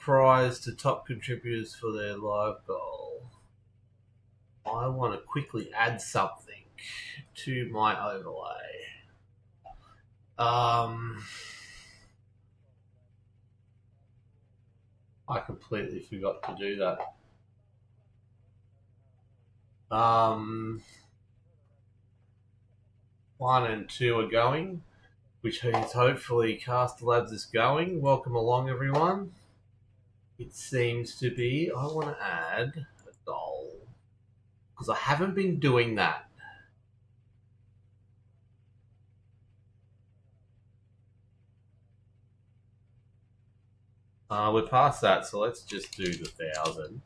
prize to top contributors for their live goal. I want to quickly add something to my overlay. I completely forgot to do that. 1 and 2 are going, which means hopefully Caster Labs is going. Welcome along, everyone. It seems to be. I want to add a goal because I haven't been doing that. We're past that, so let's just do the 1,000.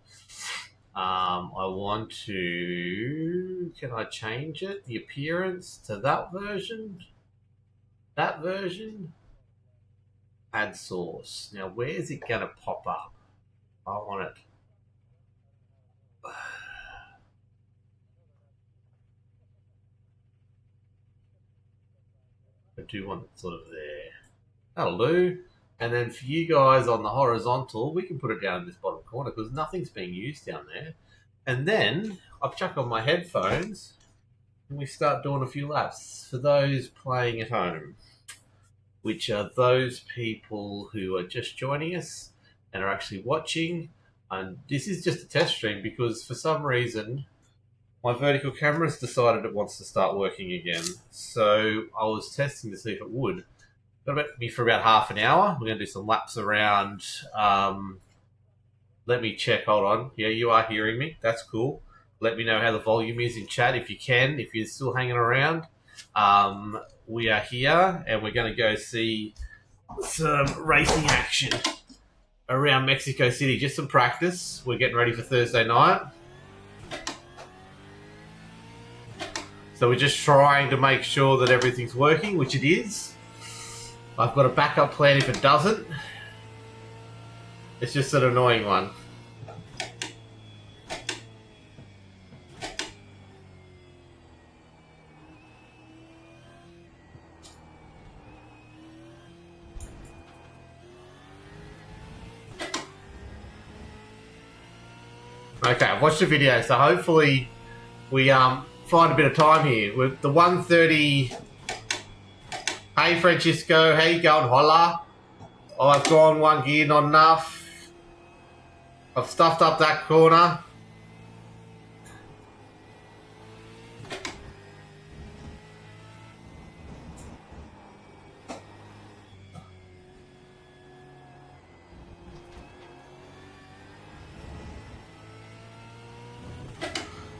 I want to... Can I change it? The appearance to that version? That version? Add source. Now, where is it going to pop up? I want it... I do want it sort of there. That'll do. And then for you guys on the horizontal, we can put it down in this bottom corner because nothing's being used down there. And then I've chucked on my headphones and we start doing a few laps for those playing at home, which are those people who are just joining us and are actually watching. And this is just a test stream because for some reason my vertical camera's decided it wants to start working again. So I was testing to see if it would. It'll be for about half an hour. We're going to do some laps around. Let me check. Hold on. Yeah, you are hearing me. That's cool. Let me know how the volume is in chat if you can, if you're still hanging around. We are here and we're going to go see some racing action around Mexico City. Just some practice. We're getting ready for Thursday night. So we're just trying to make sure that everything's working, which it is. I've got a backup plan if it doesn't. It's just an annoying one. Okay, I've watched the video, so hopefully we find a bit of time here. With the 1:30. Hey Francisco, how you going? Hola. Oh, I've gone one gear, not enough. I've stuffed up that corner.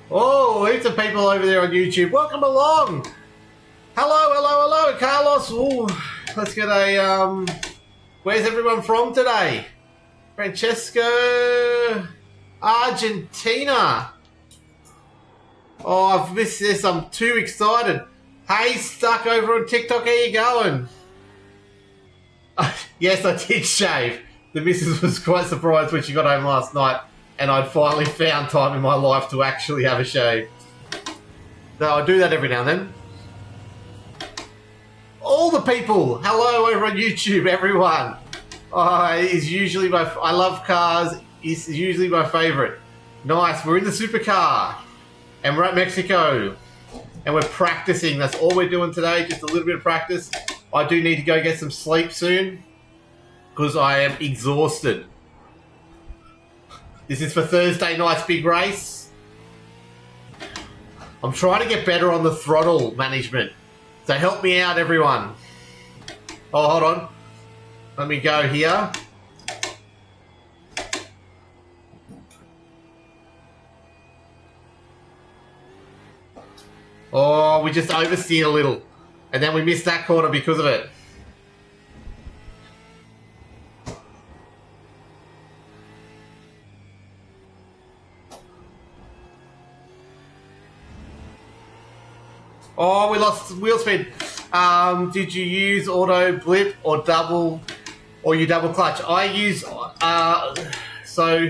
Oh, heaps of people over there on YouTube. Welcome along. Hello, hello, hello, Carlos. Ooh, let's get a, where's everyone from today? Francesco, Argentina. Oh, I've missed this. I'm too excited. Hey, Stuck over on TikTok, how you going? Yes, I did shave. The missus was quite surprised when she got home last night and I'd finally found time in my life to actually have a shave. So I do that every now and then. All the people, hello over on YouTube, everyone. Is usually I love cars. Is usually my favorite. Nice. We're in the supercar, and we're at Mexico, and we're practicing. That's all we're doing today. Just a little bit of practice. I do need to go get some sleep soon because I am exhausted. This is for Thursday night's big race. I'm trying to get better on the throttle management. So help me out, everyone. Oh, hold on. Let me go here. Oh, we just oversteered a little. And then we missed that corner because of it. Oh, we lost wheel speed. Did you use auto blip or you double clutch? I use, so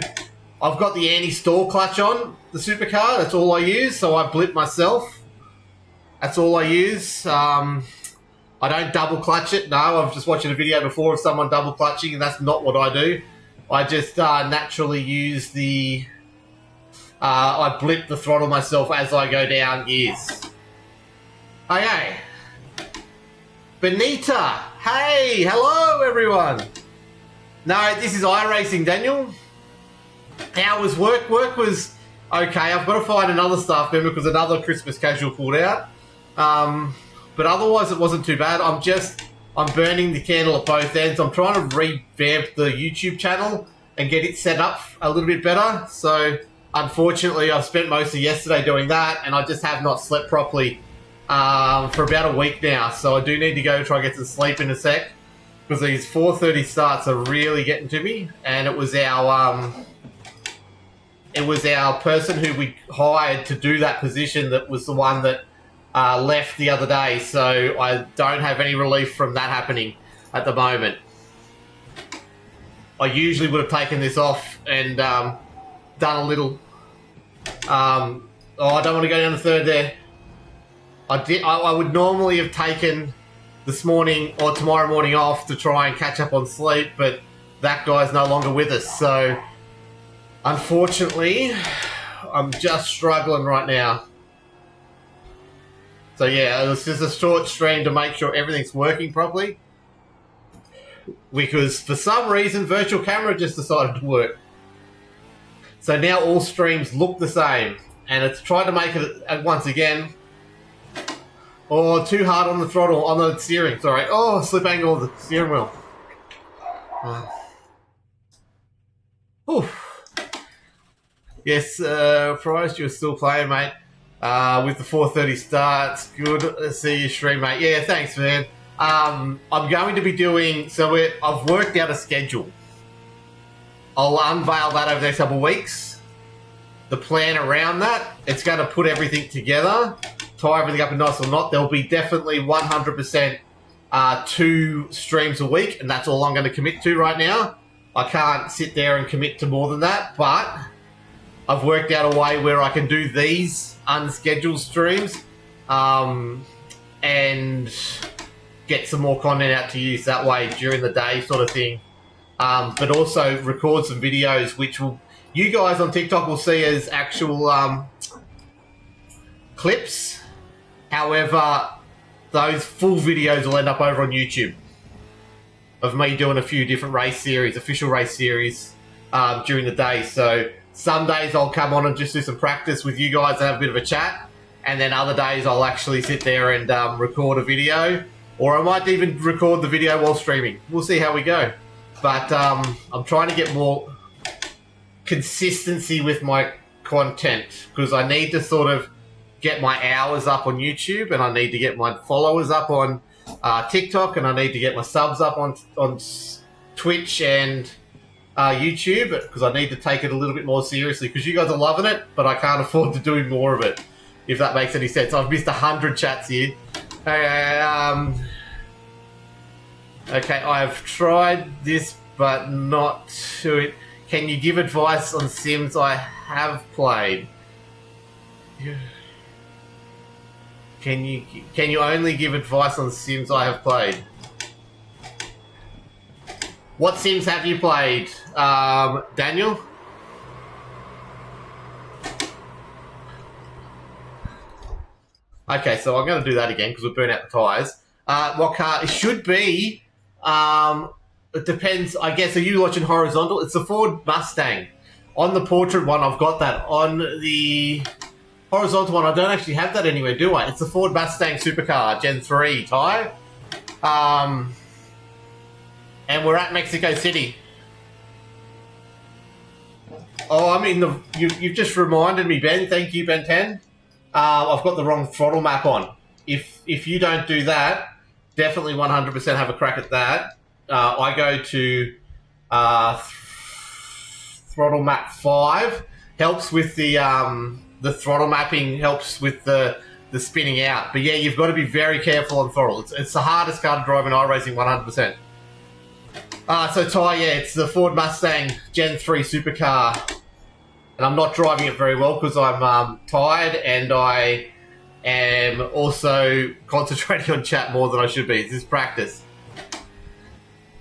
I've got the anti-stall clutch on the supercar. That's all I use. So I blip myself. That's all I use. I don't double clutch it. No, I was just watching a video before of someone double clutching and that's not what I do. I just naturally use the... I blip the throttle myself as I go down gears. Okay. Benita! Hey! Hello, everyone! No, this is iRacing, Daniel. How was work? Work was okay. I've got to find another staff member because another Christmas casual pulled out. But otherwise, it wasn't too bad. I'm burning the candle at both ends. I'm trying to revamp the YouTube channel and get it set up a little bit better. So, unfortunately, I've spent most of yesterday doing that, and I just have not slept properly for about a week now. So I do need to go try and get some sleep in a sec because these 4:30 starts are really getting to me. And it was our person who we hired to do that position that was the one that left the other day. So I don't have any relief from that happening at the moment. I usually would have taken this off and done a little... I don't want to go down the third there. I would normally have taken this morning or tomorrow morning off to try and catch up on sleep, but that guy's no longer with us. So, unfortunately, I'm just struggling right now. So yeah, it was just a short stream to make sure everything's working properly. Because for some reason, virtual camera just decided to work. So now all streams look the same. And it's tried to make it once again. Oh, too hard on the throttle, on the steering, sorry. Oh, slip angle of the steering wheel. Yes, surprised you're still playing, mate. With the 4:30 starts. Good to see you stream, mate. Yeah, thanks, man. I'm going to be doing... So I've worked out a schedule. I'll unveil that over the next couple of weeks. The plan around that. It's going to put everything together. Tie everything up in nice or not. There'll be definitely 100% 2 streams a week. And that's all I'm going to commit to right now. I can't sit there and commit to more than that. But I've worked out a way where I can do these unscheduled streams. And get some more content out to use that way during the day sort of thing. But also record some videos which will you guys on TikTok will see as actual clips. However, those full videos will end up over on YouTube of me doing a few different race series, official race series during the day. So some days I'll come on and just do some practice with you guys and have a bit of a chat. And then other days I'll actually sit there and record a video. Or I might even record the video while streaming. We'll see how we go. But I'm trying to get more consistency with my content because I need to sort of get my hours up on YouTube and I need to get my followers up on TikTok and I need to get my subs up on Twitch and YouTube because I need to take it a little bit more seriously because you guys are loving it, but I can't afford to do more of it, if that makes any sense. I've missed 100 chats here. Okay, I've tried this, but not to it. Can you give advice on sims I have played? Can you only give advice on sims I have played? What sims have you played, Daniel? Okay, so I'm going to do that again because we'll burn out the tyres. What car? It should be... it depends. I guess, are you watching horizontal? It's the Ford Mustang. On the portrait one, I've got that. On the horizontal one, I don't actually have that anywhere, do I? It's the Ford Mustang Supercar Gen 3 tyre. And we're at Mexico City. Oh, I mean, you've just reminded me, Ben. Thank you, Ben 10. I've got the wrong throttle map on. If you don't do that, definitely 100% have a crack at that. I go to throttle map 5. Helps with the throttle mapping. Helps with the spinning out. But yeah, you've got to be very careful on throttle. It's the hardest car to drive in iRacing, 100%. So Ty, yeah, it's the Ford Mustang Gen 3 Supercar. And I'm not driving it very well because I'm tired and I am also concentrating on chat more than I should be. This is practice.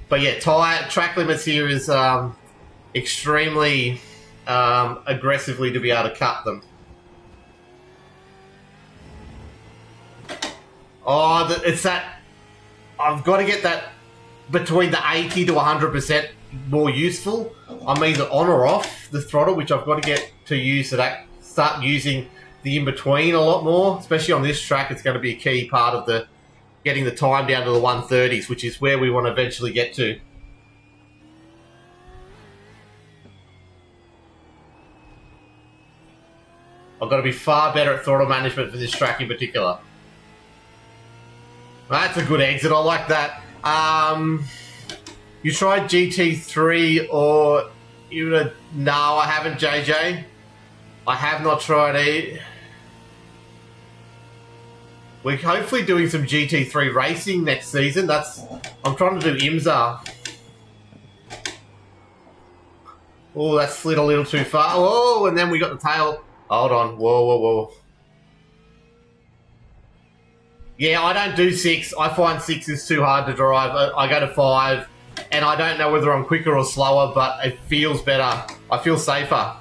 But yeah, track limits here is extremely aggressively to be able to cut them. Oh, it's that... I've got to get that between the 80 to 100% more useful. I'm either on or off the throttle, which I've got to get to use that. Start using the in-between a lot more, especially on this track. It's going to be a key part of the getting the time down to the 130s, which is where we want to eventually get to. I've got to be far better at throttle management for this track in particular. That's a good exit. I like that. You tried GT3 or you? No, I haven't, JJ. I have not tried it. We're hopefully doing some GT3 racing next season. I'm trying to do IMSA. Oh, that slid a little too far. Oh, and then we got the tail. Hold on. Whoa, whoa, whoa. Yeah, I don't do 6. I find 6 is too hard to drive. I go to 5, and I don't know whether I'm quicker or slower, but it feels better. I feel safer.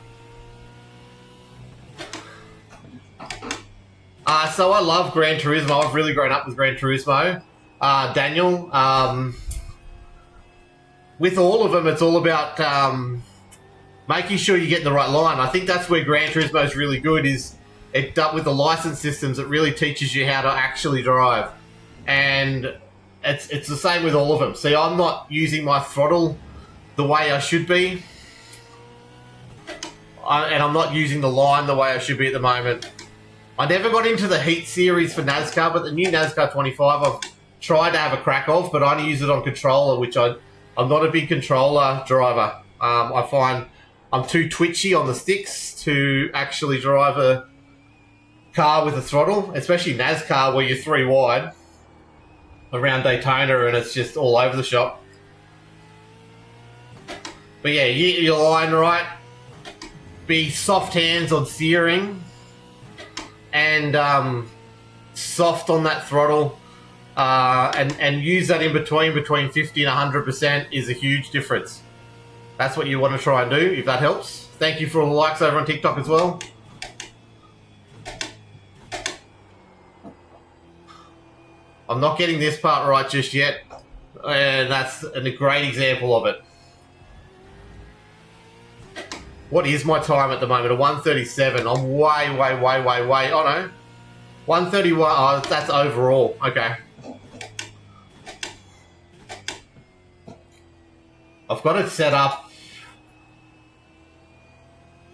So I love Gran Turismo. I've really grown up with Gran Turismo. Daniel, with all of them, it's all about making sure you get in the right line. I think that's where Gran Turismo is really good, is with the license systems, it really teaches you how to actually drive. And it's the same with all of them. See, I'm not using my throttle the way I should be. And I'm not using the line the way I should be at the moment. I never got into the Heat series for NASCAR, but the new NASCAR 25 I've tried to have a crack of, but I only use it on controller, which I'm not a big controller driver. I find I'm too twitchy on the sticks to actually drive a car with a throttle, especially NASCAR where you're 3 wide around Daytona and it's just all over the shop. But yeah, get your line right. Be soft hands on steering and soft on that throttle, and use that in between 50 and 100% is a huge difference. That's what you want to try and do, if that helps. Thank you for all the likes over on TikTok as well. I'm not getting this part right just yet, and that's a great example of it. What is my time at the moment? A 1:37. I'm way. Oh no, 1:31. Oh, that's overall. Okay. I've got it set up.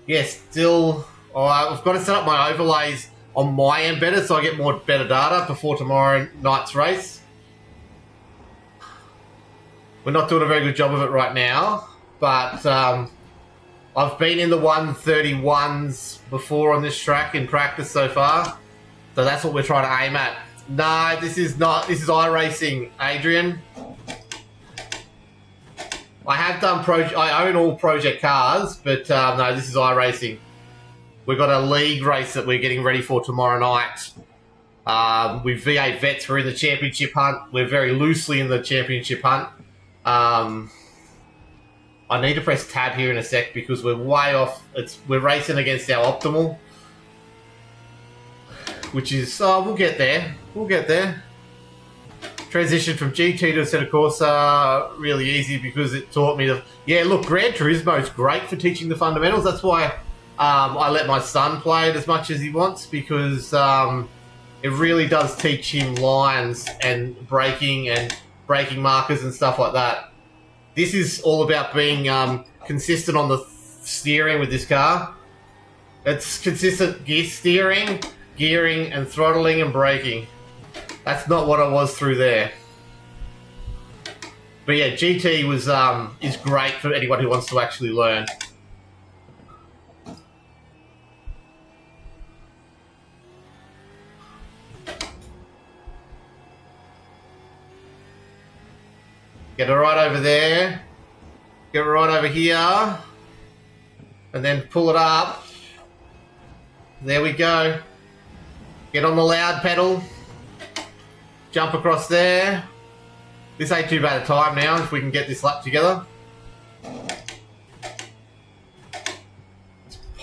Yes, still. Oh, I've got to set up my overlays on my end better, so I get better data before tomorrow night's race. We're not doing a very good job of it right now, but I've been in the 1:31s before on this track in practice so far, so that's what we're trying to aim at. No, this is not. This is iRacing, Adrian. I have done I own all project cars, but no, this is iRacing. We've got a league race that we're getting ready for tomorrow night. With V8 Vets, we're in the championship hunt. We're very loosely in the championship hunt. I need to press tab here in a sec because we're way off. We're racing against our optimal, which is we'll get there. We'll get there. Transition from GT to Assetto Corsa really easy because it taught me to. Yeah, look, Gran Turismo is great for teaching the fundamentals. That's why I let my son play it as much as he wants, because it really does teach him lines and braking markers and stuff like that. This is all about being consistent on the steering with this car. It's consistent gear steering, gearing, and throttling and braking. That's not what I was through there. But yeah, GT is great for anyone who wants to actually learn. Get it right over there. Get it right over here. And then pull it up. There we go. Get on the loud pedal. Jump across there. This ain't too bad a time now if we can get this lap together.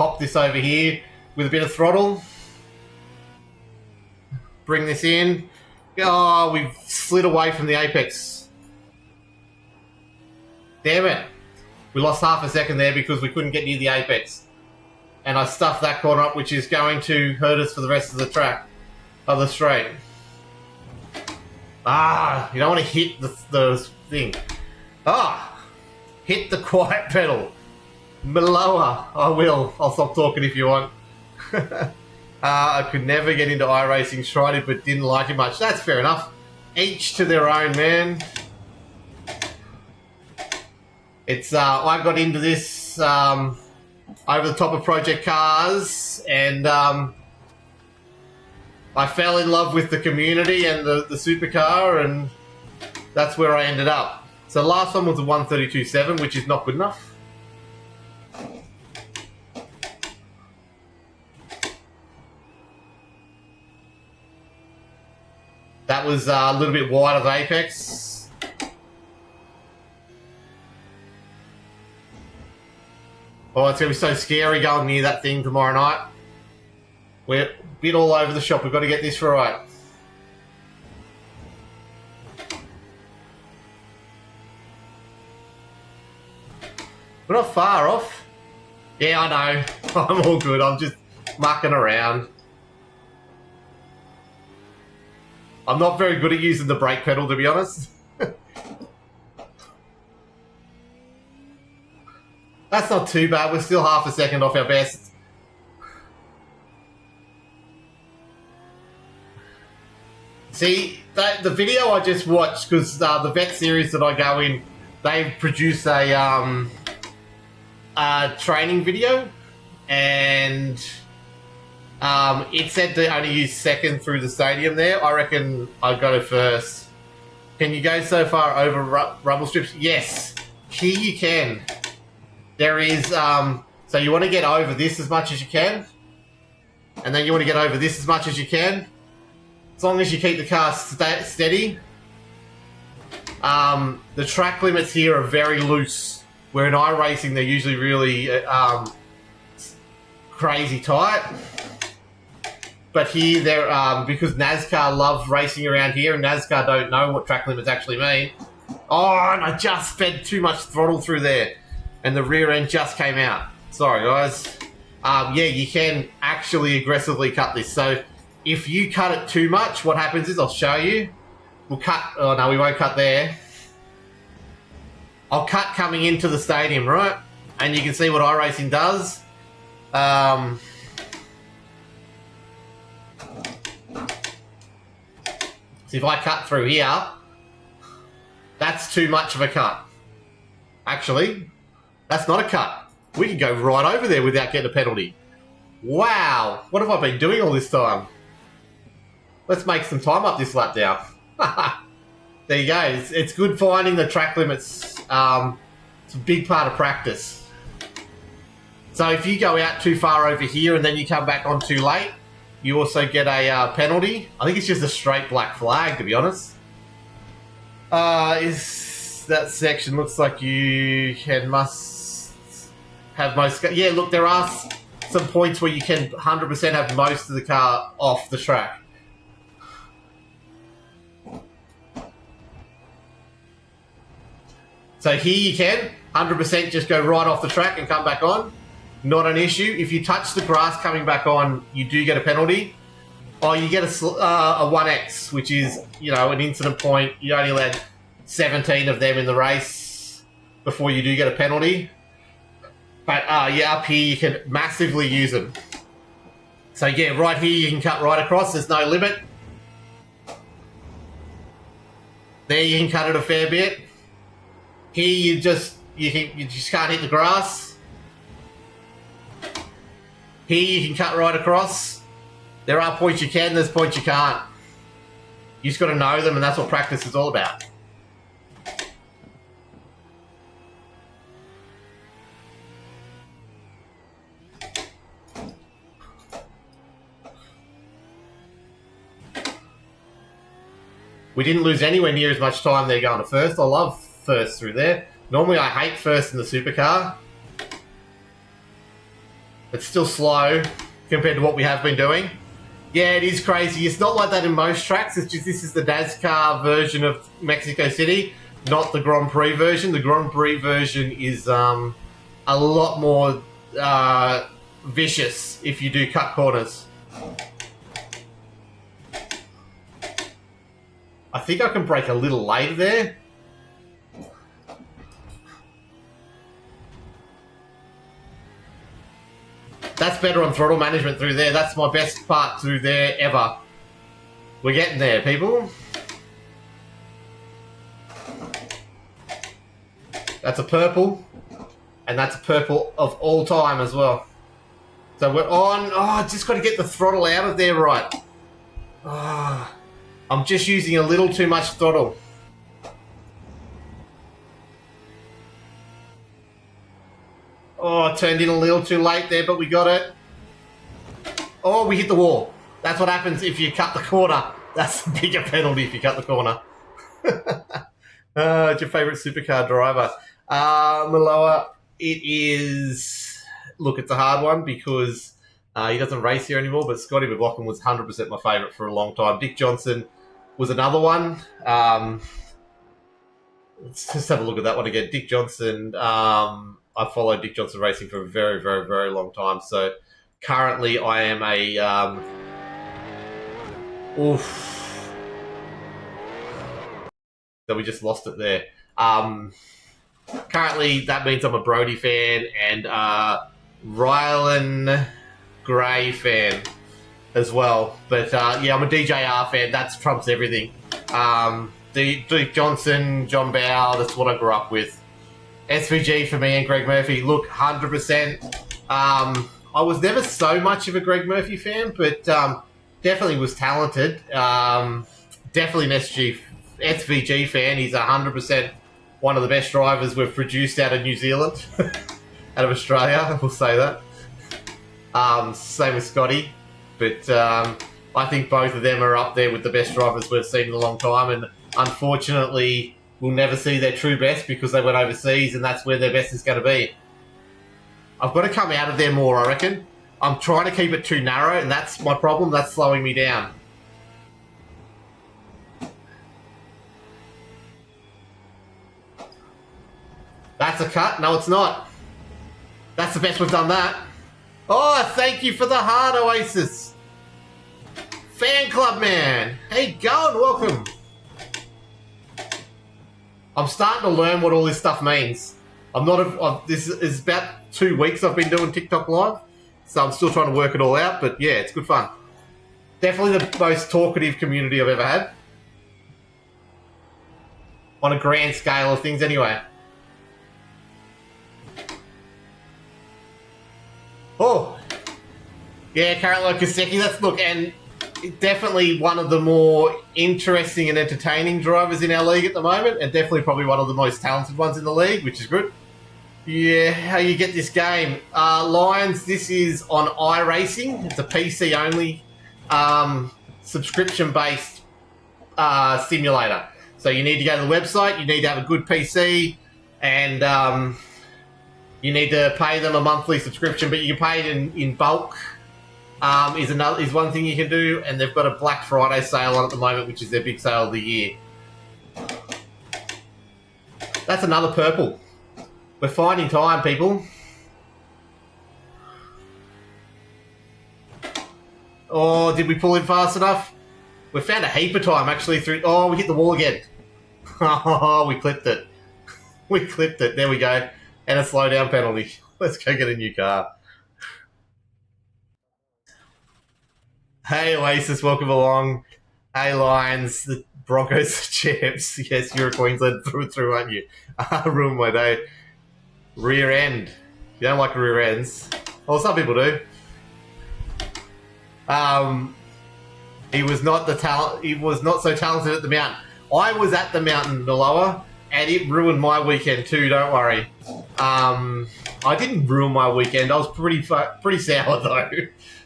pop this over here with a bit of throttle. Bring this in. Oh, we've slid away from the apex. Damn it. We lost half a second there because we couldn't get near the apex. And I stuffed that corner up, which is going to hurt us for the rest of the track, of the straight. Ah, you don't want to hit the thing. Ah, hit the quiet pedal. Lower. I will. I'll stop talking if you want. I could never get into iRacing. Tried it, but didn't like it much. That's fair enough. Each to their own, man. It's I got into this over the top of Project Cars, and I fell in love with the community and the supercar, and that's where I ended up. So the last one was a 132.7, which is not good enough. That was a little bit wide of apex. Oh, it's going to be so scary going near that thing tomorrow night. We're a bit all over the shop. We've got to get this right. We're not far off. Yeah, I know. I'm all good. I'm just mucking around. I'm not very good at using the brake pedal, to be honest. That's not too bad. We're still half a second off our best. See, the video I just watched, because the vet series that I go in, they produce a training video, and it said to only use second through the stadium there. I reckon I'd go first. Can you go so far over rubble strips? Yes. Here you can. There is, so you want to get over this as much as you can. And then you want to get over this as much as you can. As long as you keep the car steady. The track limits here are very loose. Where in iRacing, they're usually really crazy tight. But here, they're because NASCAR love racing around here, and NASCAR don't know what track limits actually mean. Oh, and I just fed too much throttle through there, and the rear end just came out. Sorry, guys. Yeah, you can actually aggressively cut this. So if you cut it too much, what happens is, I'll show you. We'll cut. Oh no, we won't cut there. I'll cut coming into the stadium, right? And you can see what iRacing does. So if I cut through here, that's too much of a cut. Actually, that's not a cut. We can go right over there without getting a penalty. Wow, what have I been doing all this time? Let's make some time up this lap down. There you go. It's good finding the track limits. It's a big part of practice. So if you go out too far over here and then you come back on too late, you also get a penalty. I think it's just a straight black flag, to be honest. Is that section looks like you must have most... Yeah, look, there are some points where you can 100% have most of the car off the track. So here you can 100% just go right off the track and come back on. Not an issue. If you touch the grass coming back on, you do get a penalty. Or you get a 1x, which is, you know, an incident point. You only allowed 17 of them in the race before you do get a penalty. But yeah, up here you can massively use them. So yeah, right here you can cut right across. There's no limit. There you can cut it a fair bit. Here you just can't hit the grass. Here you can cut right across. There are points you can, there's points you can't. You just got to know them, and that's what practice is all about. We didn't lose anywhere near as much time there going to first. I love first through there. Normally I hate first in the supercar. It's still slow compared to what we have been doing. Yeah, it is crazy. It's not like that in most tracks. It's just this is the NASCAR version of Mexico City, not the Grand Prix version. The Grand Prix version is a lot more vicious if you do cut corners. I think I can brake a little late there. That's better on throttle management through there. That's my best part through there ever. We're getting there, people. That's a purple. And that's a purple of all time as well. So we're on. Oh, just got to get the throttle out of there right. Oh, I'm just using a little too much throttle. Oh, I turned in a little too late there, but we got it. Oh, we hit the wall. That's what happens if you cut the corner. That's a bigger penalty if you cut the corner. It's your favourite supercar driver. Maloa, it is... Look, it's a hard one because he doesn't race here anymore, but Scotty McLaughlin was 100% my favourite for a long time. Dick Johnson was another one. Let's just have a look at that one again. Dick Johnson... I followed Dick Johnson Racing for a very, very, very long time. So currently I am a... So we just lost it there. Currently that means I'm a Brody fan and Rylan Gray fan as well. But yeah, I'm a DJR fan. That trumps everything. Dick Johnson, John Bow, that's what I grew up with. SVG for me and Greg Murphy. Look, 100%. I was never so much of a Greg Murphy fan, but definitely was talented. Definitely an SVG fan. He's 100% one of the best drivers we've produced out of New Zealand, out of Australia, we'll say that. Same with Scotty. But I think both of them are up there with the best drivers we've seen in a long time. And unfortunately... we'll never see their true best because they went overseas and that's where their best is going to be. I've got to come out of there more, I reckon. I'm trying to keep it too narrow and that's my problem. That's slowing me down. That's a cut? No, it's not. That's the best we've done that. Oh, thank you for the heart, Oasis. Fan club, man. Hey, going, welcome. I'm starting to learn what all this stuff means. This is about 2 weeks I've been doing TikTok Live, so I'm still trying to work it all out, but yeah, it's good fun. Definitely the most talkative community I've ever had. On a grand scale of things anyway. Oh! Yeah, Carolo Kosecki, that's, look, and definitely one of the more interesting and entertaining drivers in our league at the moment, and definitely probably one of the most talented ones in the league, which is good. Yeah, how you get this game. Lions, this is on iRacing. It's a PC only subscription-based simulator. So you need to go to the website, you need to have a good PC, and you need to pay them a monthly subscription, but you can pay it in bulk. Is one thing you can do, and they've got a Black Friday sale on at the moment, which is their big sale of the year. That's another purple. We're finding time, people. Oh, did we pull in fast enough? We found a heap of time actually through... Oh, we hit the wall again. Oh, we clipped it. We clipped it. There we go. And a slow down penalty. Let's go get a new car. Hey Oasis, welcome along. Hey Lions, the Broncos champs. Yes, you're a Queensland through and through, aren't you? Ruined my day. Rear end. You don't like rear ends. Well, some people do. He was not so talented at the mountain. I was at the mountain, Naloa, and it ruined my weekend too. Don't worry. I didn't ruin my weekend. I was pretty sour though.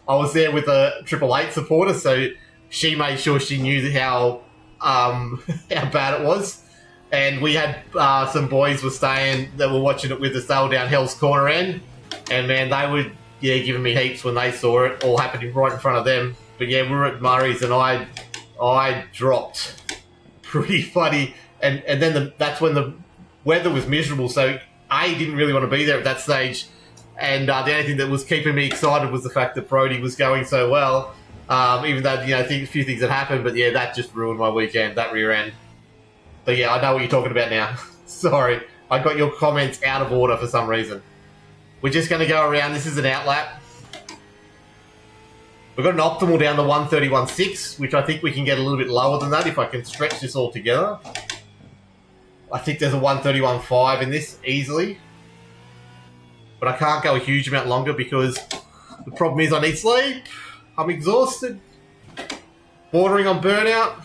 I was there with a 888 supporter, so she made sure she knew how bad it was. And we had some boys that were watching it with us. They were down Hell's Corner end, and man, yeah, giving me heaps when they saw it, all happening right in front of them. But yeah, we were at Murray's and I dropped pretty funny, and then that's when the weather was miserable, so I didn't really want to be there at that stage, and the only thing that was keeping me excited was the fact that Brody was going so well, even though, you know, a few things had happened, but yeah, that just ruined my weekend, that rear end. But yeah, I know what you're talking about now. Sorry, I got your comments out of order for some reason. We're just going to go around. This is an outlap. We've got an optimal down to 131.6, which I think we can get a little bit lower than that if I can stretch this all together. I think there's a 131.5 in this easily. But I can't go a huge amount longer because the problem is I need sleep. I'm exhausted. Bordering on burnout.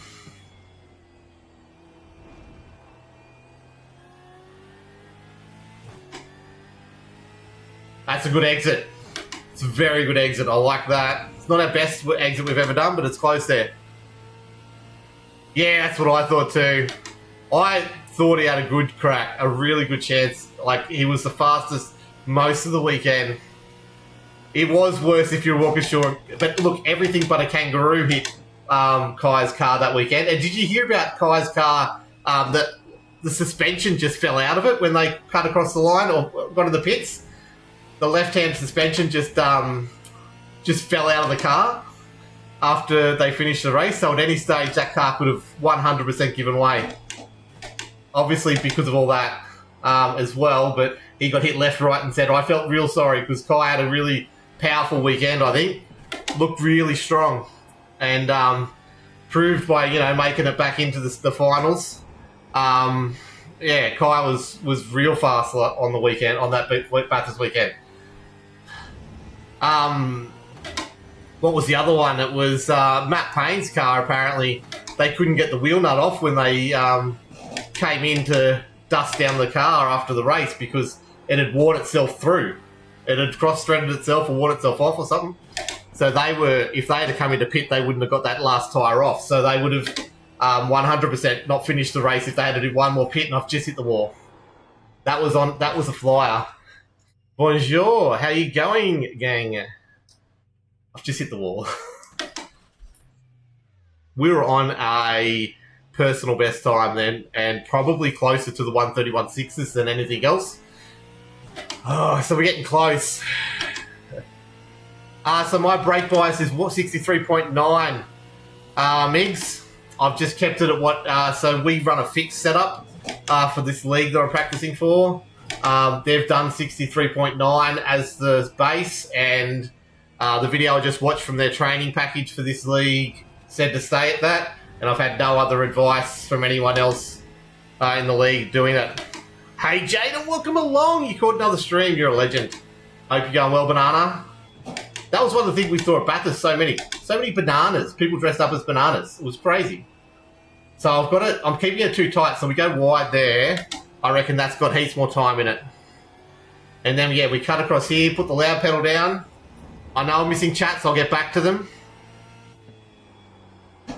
That's a good exit. It's a very good exit. I like that. It's not our best exit we've ever done, but it's close there. Yeah, that's what I thought too. I thought he had a good crack, a really good chance. Like, he was the fastest most of the weekend. It was worse if you're walking short. But look, everything but a kangaroo hit Kai's car that weekend. And did you hear about Kai's car, that the suspension just fell out of it when they cut across the line or got to the pits? The left-hand suspension just fell out of the car after they finished the race. So at any stage, that car could have 100% given way. Obviously, because of all that as well. But he got hit left, right, and centre. I felt real sorry because Kai had a really powerful weekend, I think. Looked really strong. And proved by, you know, making it back into the finals. Yeah, Kai was real fast on the weekend, on that Bathurst weekend. What was the other one? It was Matt Payne's car, apparently. They couldn't get the wheel nut off when they came in to dust down the car after the race because it had worn itself through. It had cross-threaded itself or worn itself off or something. So they were, if they had to come into pit, they wouldn't have got that last tyre off. So they would have 100% not finished the race if they had to do one more pit and I've just hit the wall. That was a flyer. Bonjour, how you going, gang? I've just hit the wall. We were on a personal best time then, and probably closer to the 131.6s than anything else. Oh, so we're getting close. So my brake bias is 63.9 MIGs. I've just kept it at what, so we run a fixed setup for this league that I'm practicing for. They've done 63.9 as the base, and the video I just watched from their training package for this league said to stay at that, and I've had no other advice from anyone else in the league doing it. Hey Jaden, welcome along. You caught another stream. You're a legend. Hope you're going well, Banana. That was one of the things we saw at Bathurst. So many bananas. People dressed up as bananas. It was crazy. So I've got it. I'm keeping it too tight. So we go wide there. I reckon that's got heaps more time in it. And then yeah, we cut across here. Put the loud pedal down. I know I'm missing chats. I'll get back to them.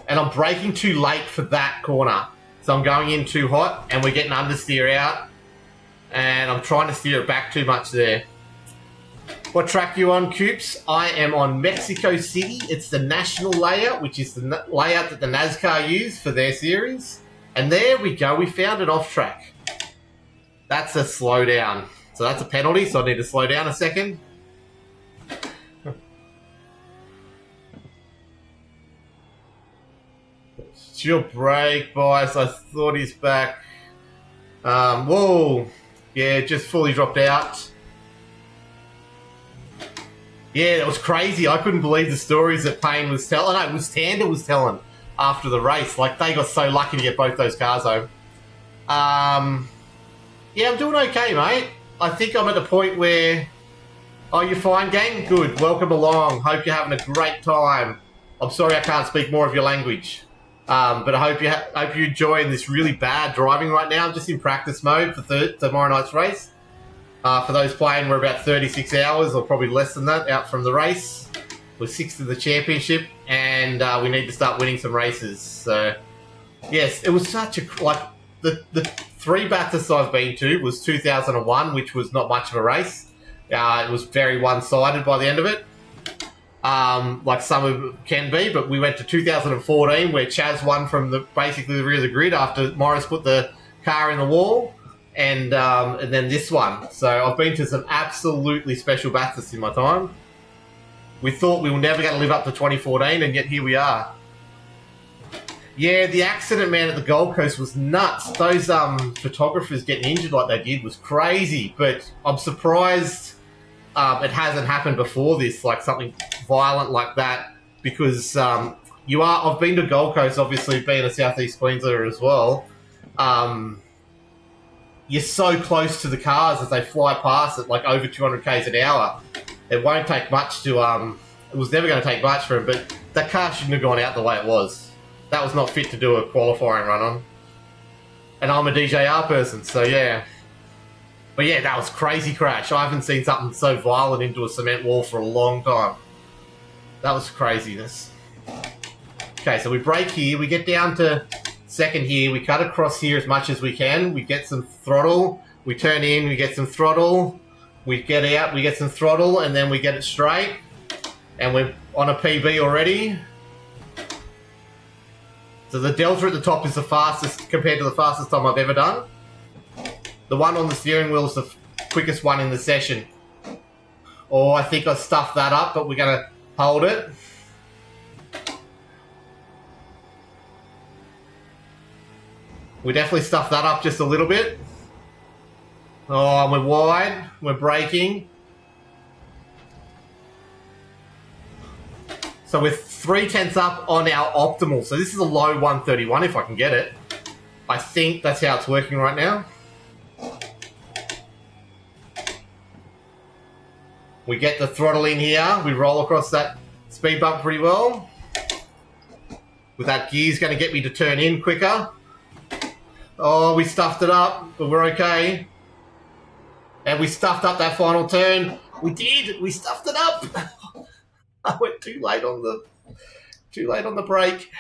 And I'm braking too late for that corner. So I'm going in too hot, and we're getting understeer out. And I'm trying to steer it back too much there. What track you on, Coops? I am on Mexico City. It's the national layout, which is the layout that the NASCAR use for their series. And there we go. We found an off track. That's a slow down. So that's a penalty, so I need to slow down a second. Chill brake, boys. I thought he's back. Whoa. Yeah, just fully dropped out. Yeah, that was crazy. I couldn't believe the stories that Payne was telling. No, it was Tander was telling after the race. Like, they got so lucky to get both those cars home. Yeah, I'm doing okay, mate. I think I'm at the point where... Oh, you're fine, gang? Good. Welcome along. Hope you're having a great time. I'm sorry I can't speak more of your language. But I hope you're enjoying this really bad driving right now. I'm just in practice mode for tomorrow night's race. For those playing, we're about 36 hours, or probably less than that, out from the race. We're 6th in the championship, and we need to start winning some races. So, yes, it was such a... Like, the 3 Bathursts I've been to was 2001, which was not much of a race. It was very one-sided by the end of it, like some of it can be. But we went to 2014 where Chaz won from basically the rear of the grid after Morris put the car in the wall, and then this one. So I've been to some absolutely special baths in my time. We thought we were never going to live up to 2014, and yet here we are. Yeah, the accident, man, at the Gold Coast was nuts. Those photographers getting injured like they did was crazy, but I'm surprised it hasn't happened before this, like something violent like that, because I've been to Gold Coast, obviously, being a Southeast Queenslander as well. You're so close to the cars as they fly past at like over 200 k's an hour. It won't take much to, it was never going to take much for him, but that car shouldn't have gone out the way it was. That was not fit to do a qualifying run on. And I'm a DJR person, so yeah. But yeah, that was a crazy crash. I haven't seen something so violent into a cement wall for a long time. That was craziness. Okay, so we brake here. We get down to second here. We cut across here as much as we can. We get some throttle. We turn in. We get some throttle. We get out. We get some throttle. And then we get it straight. And we're on a PB already. So the delta at the top is the fastest compared to the fastest time I've ever done. The one on the steering wheel is the quickest one in the session. Oh, I think I stuffed that up, but we're going to hold it. We definitely stuffed that up just a little bit. Oh, we're wide. We're braking. So we're 0.3 up on our optimal. So this is a low 131 if I can get it. I think that's how it's working right now. We get the throttle in here. We roll across that speed bump pretty well. With that gear's going to get me to turn in quicker. Oh, we stuffed it up, but we're okay. And we stuffed up that final turn. We did. We stuffed it up. I went too late on the brake.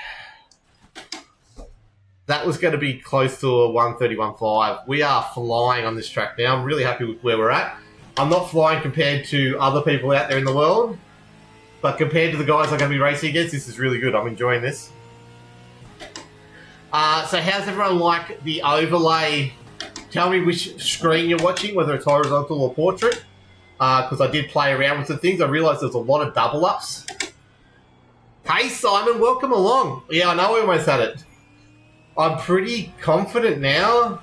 That was going to be close to a 131.5. We are flying on this track now. I'm really happy with where we're at. I'm not flying compared to other people out there in the world, but compared to the guys I'm going to be racing against, this is really good. I'm enjoying this. So how's everyone like the overlay? Tell me which screen you're watching, whether it's horizontal or portrait. Because I did play around with some things. I realised there's a lot of double ups. Hey Simon, welcome along. Yeah, I know we almost had it. I'm pretty confident now.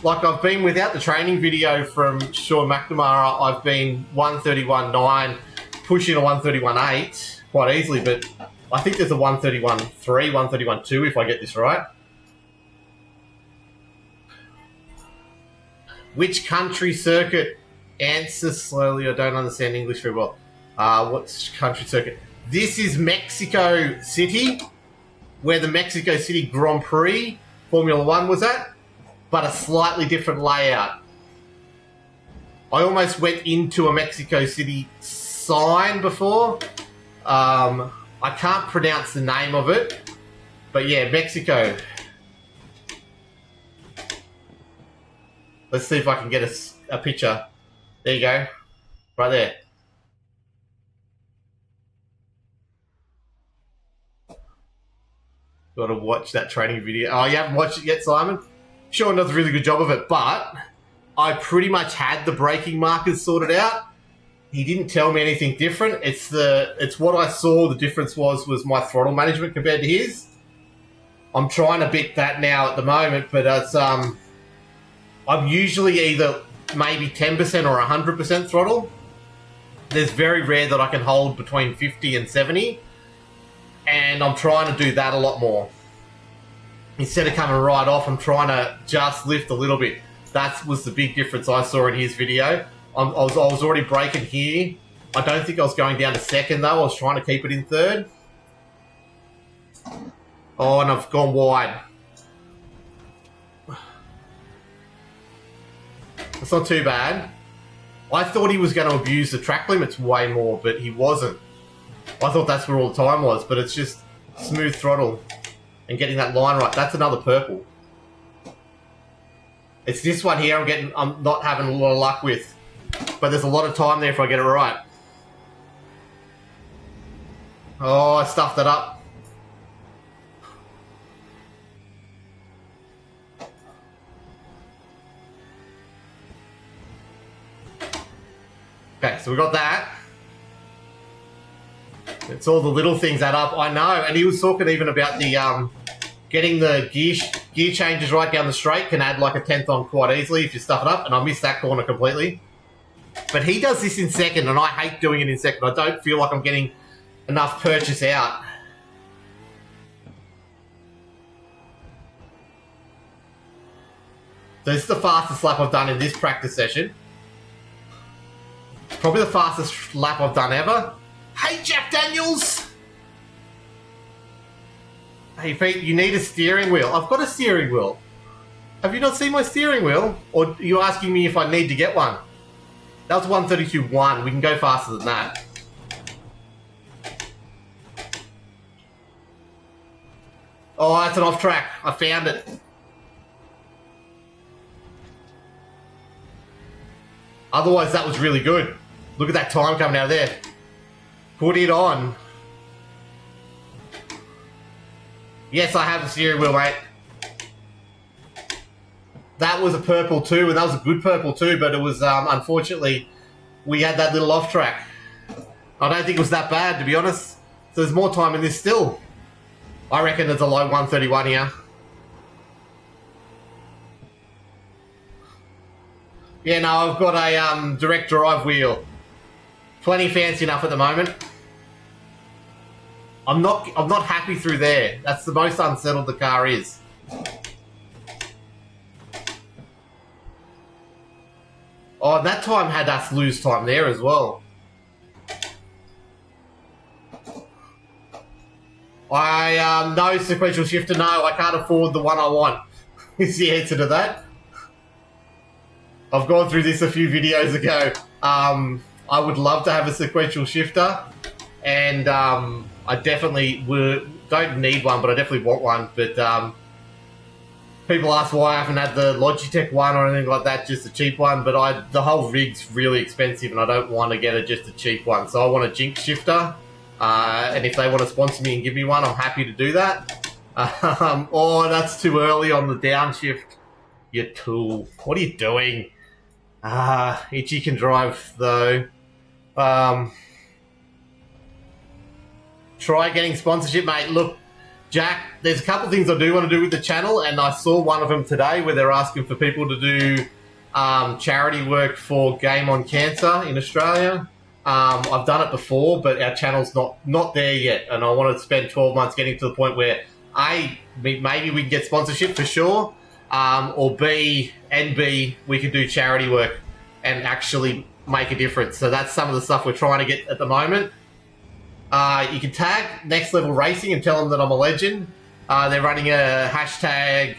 Like I've been without the training video from Sean McNamara, I've been 131.9, pushing a 131.8 quite easily, but I think there's a 131.3, 131.2 if I get this right. Which country circuit? Answer slowly. I don't understand English very well. What's country circuit? This is Mexico City, where the Mexico City Grand Prix Formula 1 was at, but a slightly different layout. I almost went into a Mexico City sign before. I can't pronounce the name of it, but yeah, Mexico. Let's see if I can get a picture. There you go. Right there. Got to watch that training video. Oh, you haven't watched it yet, Simon? Sean does a really good job of it, but I pretty much had the braking markers sorted out. He didn't tell me anything different. It's what I saw. The difference was my throttle management compared to his. I'm trying to beat that now at the moment, but it's I'm usually either maybe 10% or 100% throttle. There's very rare that I can hold between 50 and 70, and I'm trying to do that a lot more. Instead of coming right off, I'm trying to just lift a little bit. That was the big difference I saw in his video. I was already braking here. I don't think I was going down to second though. I was trying to keep it in third. Oh, and I've gone wide. It's not too bad. I thought he was going to abuse the track limits way more, but he wasn't. I thought that's where all the time was, but it's just smooth throttle and getting that line right. That's another purple. It's this one here I'm not having a lot of luck with. but there's a lot of time there if I get it right. Oh, I stuffed it up. Okay, so we got that. It's all the little things add up. I know, and he was talking even about the getting the gear changes right down the straight can add like a 10th on quite easily if you stuff it up, and I missed that corner completely. But he does this in second, and I hate doing it in second. I don't feel like I'm getting enough purchase out. So this is the fastest lap I've done in this practice session. Probably the fastest lap I've done ever. Hey, Jack Daniels! Hey, Pete, you need a steering wheel. I've got a steering wheel. Have you not seen my steering wheel? Or are you asking me if I need to get one? That was 132.1. We can go faster than that. Oh, that's an off track. I found it. Otherwise, that was really good. Look at that time coming out of there. Put it on. Yes, I have a steering wheel, mate. That was a purple too, and that was a good purple too, but it was, unfortunately, we had that little off track. I don't think it was that bad, to be honest. So there's more time in this still. I reckon there's a low 131 here. Yeah, no, I've got a direct drive wheel. Plenty fancy enough at the moment. I'm not happy through there. That's the most unsettled the car is. Oh, and that time had us lose time there as well. No sequential shifter, no, I can't afford the one I want. Is the answer to that. I've gone through this a few videos ago. I would love to have a sequential shifter, and I definitely don't need one, but I definitely want one. But people ask why I haven't had the Logitech one or anything like that, just a cheap one. But the whole rig's really expensive, and I don't want to get just a cheap one. So I want a Jinx shifter, and if they want to sponsor me and give me one, I'm happy to do that. Oh, that's too early on the downshift, you tool. What are you doing? Itchy can drive though. Try getting sponsorship, mate. Look, Jack, there's a couple of things I do want to do with the channel, and I saw one of them today where they're asking for people to do charity work for Game on Cancer in Australia. I've done it before, but our channel's not there yet, and I want to spend 12 months getting to the point where maybe we can get sponsorship for sure, or B, we can do charity work and actually make a difference. So that's some of the stuff we're trying to get at the moment. You can tag Next Level Racing and tell them that I'm a legend. They're running a hashtag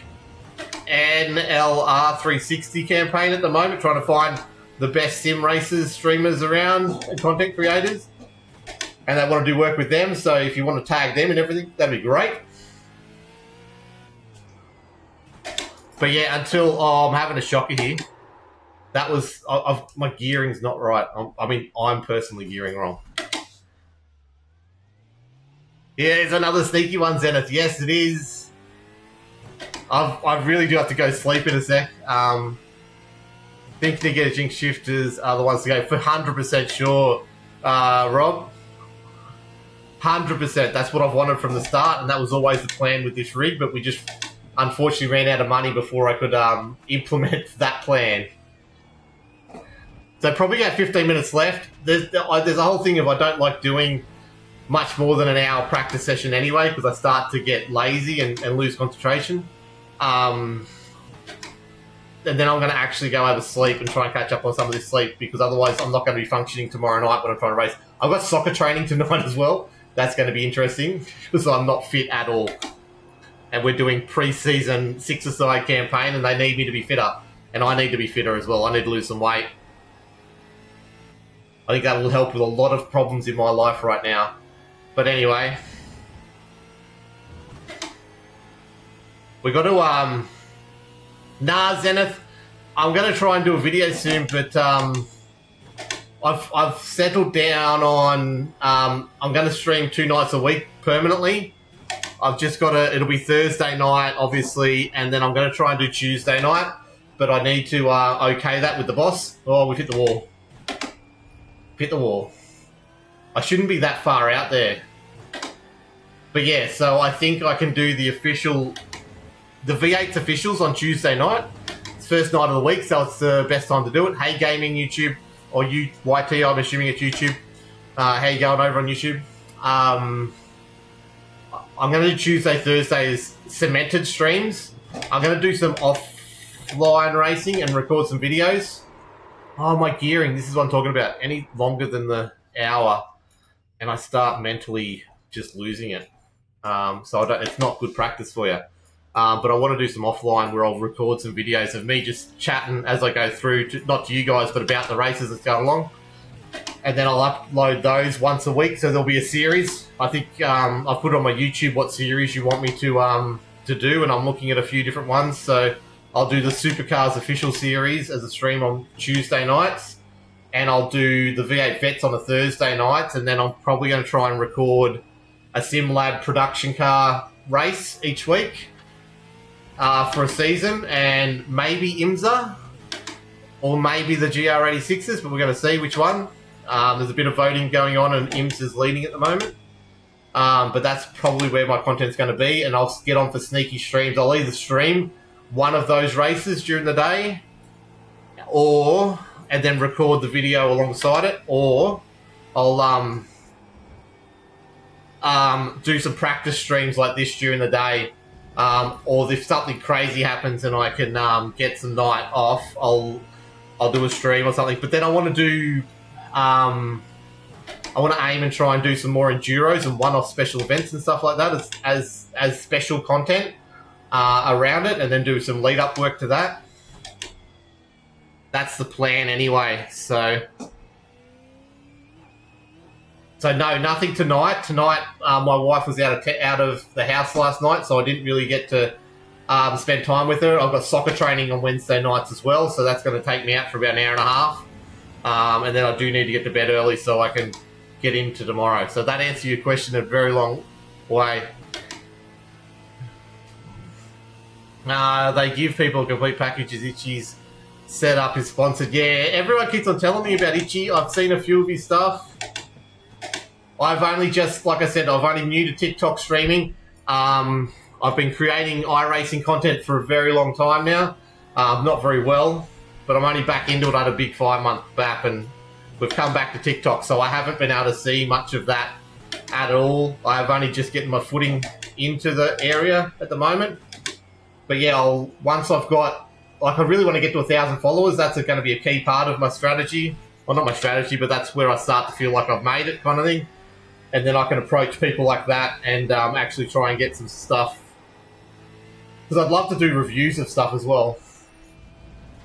NLR360 campaign at the moment, trying to find the best sim racers, streamers around, and content creators. And they want to do work with them, so if you want to tag them and everything, that'd be great. But yeah, I'm having a shocker here. That was, my gearing's not right. I'm personally gearing wrong. Yeah, it's another sneaky one, Zenith. Yes, it is. I really do have to go sleep in a sec. Think to get a Jinx shifters are the ones to go for 100% sure, Rob. 100%. That's what I've wanted from the start, and that was always the plan with this rig, but we just unfortunately ran out of money before I could implement that plan. So probably got 15 minutes left. There's a whole thing of I don't like doing much more than an hour practice session anyway, because I start to get lazy and lose concentration. And then I'm going to actually go over sleep and try and catch up on some of this sleep, because otherwise I'm not going to be functioning tomorrow night when I'm trying to race. I've got soccer training tonight as well. That's going to be interesting, because I'm not fit at all. And we're doing pre-season six-a-side campaign, and they need me to be fitter. And I need to be fitter as well. I need to lose some weight. I think that will help with a lot of problems in my life right now. But anyway, we got to, Zenith, I'm going to try and do a video soon, but I've settled down on I'm going to stream 2 nights a week permanently. I've just got to, it'll be Thursday night, obviously, and then I'm going to try and do Tuesday night, but I need to okay that with the boss. Oh, we've hit the wall. Hit the wall. I shouldn't be that far out there. But yeah, so I think I can do the V8's officials on Tuesday night. It's first night of the week, so it's the best time to do it. Hey Gaming YouTube, or YT, I'm assuming it's YouTube. How you going over on YouTube? I'm going to do Tuesday, Thursdays cemented streams. I'm going to do some offline racing and record some videos. Oh, my gearing. This is what I'm talking about. Any longer than the hour, and I start mentally just losing it. So it's not good practice for you. But I want to do some offline where I'll record some videos of me just chatting as I go through, not to you guys, but about the races that's going along. And then I'll upload those once a week, so there'll be a series. I think I've put on my YouTube what series you want me to do, and I'm looking at a few different ones. So I'll do the Supercars official series as a stream on Tuesday nights, and I'll do the V8 Vets on a Thursday nights, and then I'm probably going to try and record a SimLab production car race each week for a season, and maybe IMSA, or maybe the GR86s, but we're going to see which one. There's a bit of voting going on, and IMS is leading at the moment. But that's probably where my content's going to be, and I'll get on for sneaky streams. I'll either stream one of those races during the day, and then record the video alongside it, or I'll do some practice streams like this during the day. Or if something crazy happens and I can get some night off, I'll do a stream or something. But then I want to do... I want to aim and try and do some more enduros and one-off special events and stuff like that as special content around it, and then do some lead-up work to that. That's the plan anyway. So no, nothing tonight. Tonight, my wife was out of the house last night, so I didn't really get to spend time with her. I've got soccer training on Wednesday nights as well, so that's going to take me out for about an hour and a half. And then I do need to get to bed early so I can get into tomorrow. So that answers your question in a very long way. They give people a complete package as Itchy's setup is sponsored. Yeah, everyone keeps on telling me about Itchy. I've seen a few of his stuff. I've only just, like I said, I've only new to TikTok streaming. I've been creating iRacing content for a very long time now. Not very well, but I'm only back into it. I had a big 5-month gap, and we've come back to TikTok, so I haven't been able to see much of that at all. I've only just getting my footing into the area at the moment. But yeah, once I've got, I really want to get to 1,000 followers. That's going to be a key part of my strategy. Well, not my strategy, but that's where I start to feel like I've made it, kind of thing. And then I can approach people like that and actually try and get some stuff. Because I'd love to do reviews of stuff as well.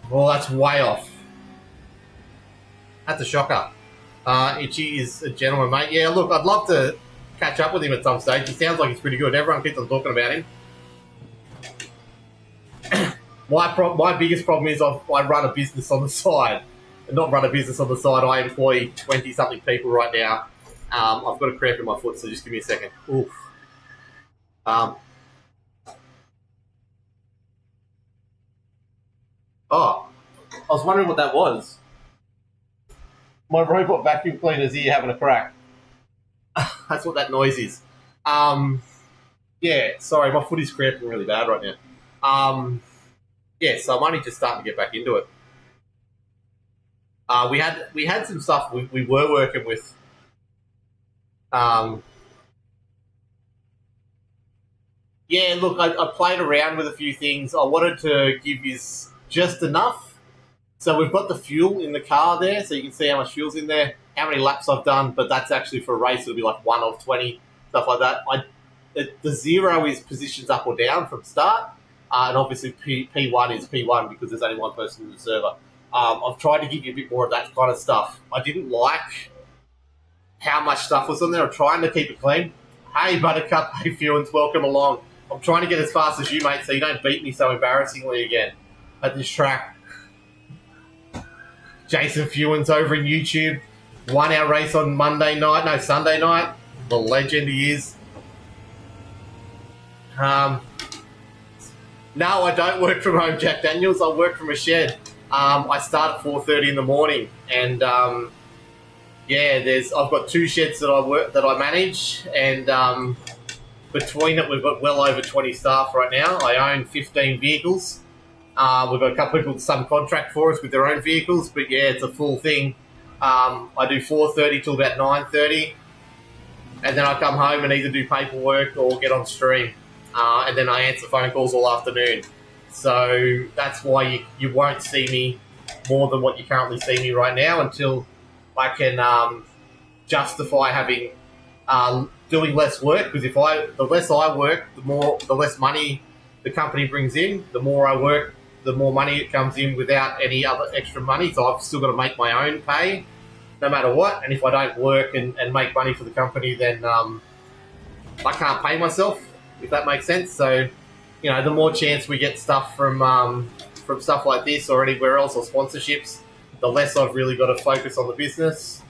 Well, that's way off. That's a shocker. Itchy is a gentleman, mate. Yeah, look, I'd love to catch up with him at some stage. He sounds like he's pretty good. Everyone keeps on talking about him. My biggest problem is I run a business on the side. And not run a business on the side, I employ 20-something people right now. I've got a cramp in my foot, so just give me a second. Oof. Oh, I was wondering what that was. My robot vacuum cleaner's here having a crack. That's what that noise is. Yeah, sorry, my foot is cramping really bad right now. Yeah, so I'm only just starting to get back into it. We had some stuff we were working with. Yeah, look, I played around with a few things. I wanted to give you just enough. So we've got the fuel in the car there, so you can see how much fuel's in there, how many laps I've done, but that's actually for a race. It'll be like 1 of 20, stuff like that. The 0 is positions up or down from start, and obviously P1 is P1 because there's only one person in the server. I've tried to give you a bit more of that kind of stuff. I didn't like how much stuff was on there. I'm trying to keep it clean. Hey, Buttercup. Hey, Fewens. Welcome along. I'm trying to get as fast as you, mate, so you don't beat me so embarrassingly again at this track. Jason Fewens over in YouTube. won our race on Sunday night. The legend he is. No, I don't work from home, Jack Daniels. I work from a shed. I start at 4:30 in the morning, and I've got 2 sheds that I manage, and between it, we've got well over 20 staff right now. I own 15 vehicles. We've got a couple of people some contract for us with their own vehicles, but yeah, it's a full thing. I do 4:30 till about 9:30, and then I come home and either do paperwork or get on stream, and then I answer phone calls all afternoon. So that's why you won't see me more than what you currently see me right now until I can justify having doing less work. Because the less I work, the less money the company brings in. The more I work, the more money it comes in without any other extra money. So I've still got to make my own pay, no matter what. And if I don't work and make money for the company, then I can't pay myself, if that makes sense. So, the more chance we get stuff from stuff like this or anywhere else or sponsorships, the less I've really got to focus on the business,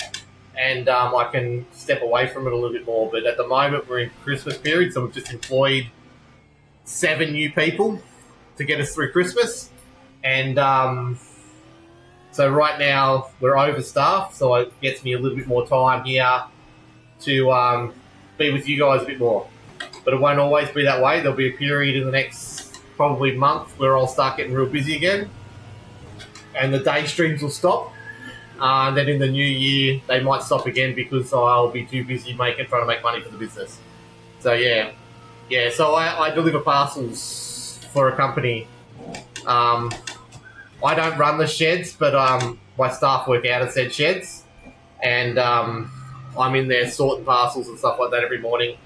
and I can step away from it a little bit more. But at the moment, we're in Christmas period, so we've just employed 7 new people to get us through Christmas, and so right now we're overstaffed, so it gets me a little bit more time here to be with you guys a bit more. But it won't always be that way. There'll be a period in the next probably month where I'll start getting real busy again, and the day streams will stop. And then in the new year, they might stop again because I'll be too busy trying to make money for the business. So yeah. So I deliver parcels for a company. I don't run the sheds, but my staff work out of said sheds, and I'm in there sorting parcels and stuff like that every morning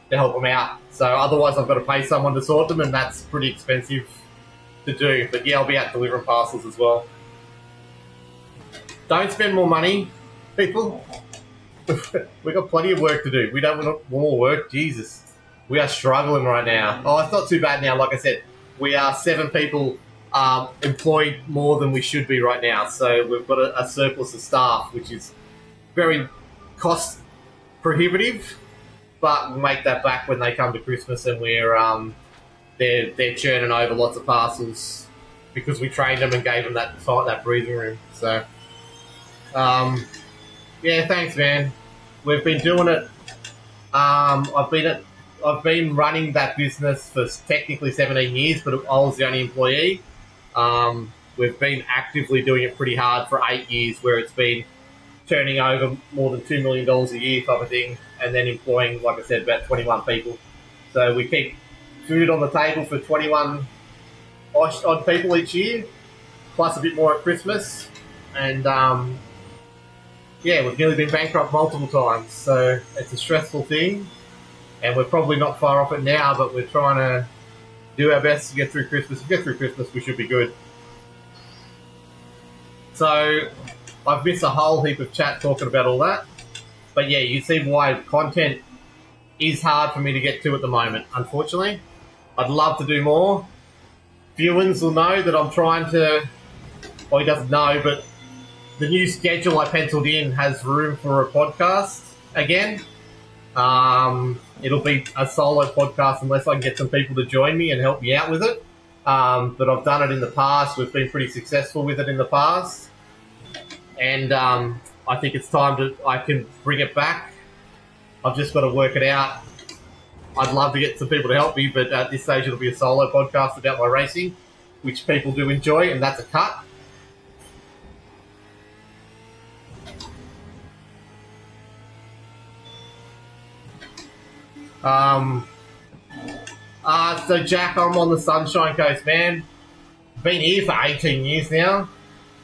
to help them out. So otherwise I've got to pay someone to sort them, and that's pretty expensive to do. But yeah, I'll be out delivering parcels as well. Don't spend more money, people. We've got plenty of work to do. We don't want more work. Jesus. We are struggling right now. Oh, it's not too bad now. Like I said, we are 7 people employed more than we should be right now. So we've got a surplus of staff, which is very cost prohibitive. But we'll make that back when they come to Christmas, and they're churning over lots of parcels because we trained them and gave them that breathing room. So, yeah, thanks, man. We've been doing it. I've been running that business for technically 17 years, but I was the only employee. We've been actively doing it pretty hard for 8 years, where it's been turning over more than $2 million a year type of thing, and then employing, like I said, about 21 people. So we keep food on the table for 21 odd people each year, plus a bit more at Christmas. And we've nearly been bankrupt multiple times, so it's a stressful thing, and we're probably not far off it now, but we're trying to do our best to get through Christmas. If we get through Christmas, we should be good. So I've missed a whole heap of chat talking about all that. But yeah, you see why content is hard for me to get to at the moment, unfortunately. I'd love to do more. Viewers will know that I'm trying to... Well, he doesn't know, but the new schedule I penciled in has room for a podcast again. It'll be a solo podcast unless I can get some people to join me and help me out with it. But I've done it in the past. We've been pretty successful with it in the past. And I think it's time I can bring it back. I've just got to work it out. I'd love to get some people to help me, but at this stage it'll be a solo podcast about my racing, which people do enjoy, and that's a cut. So Jack, I'm on the Sunshine Coast, man. Been here for 18 years now.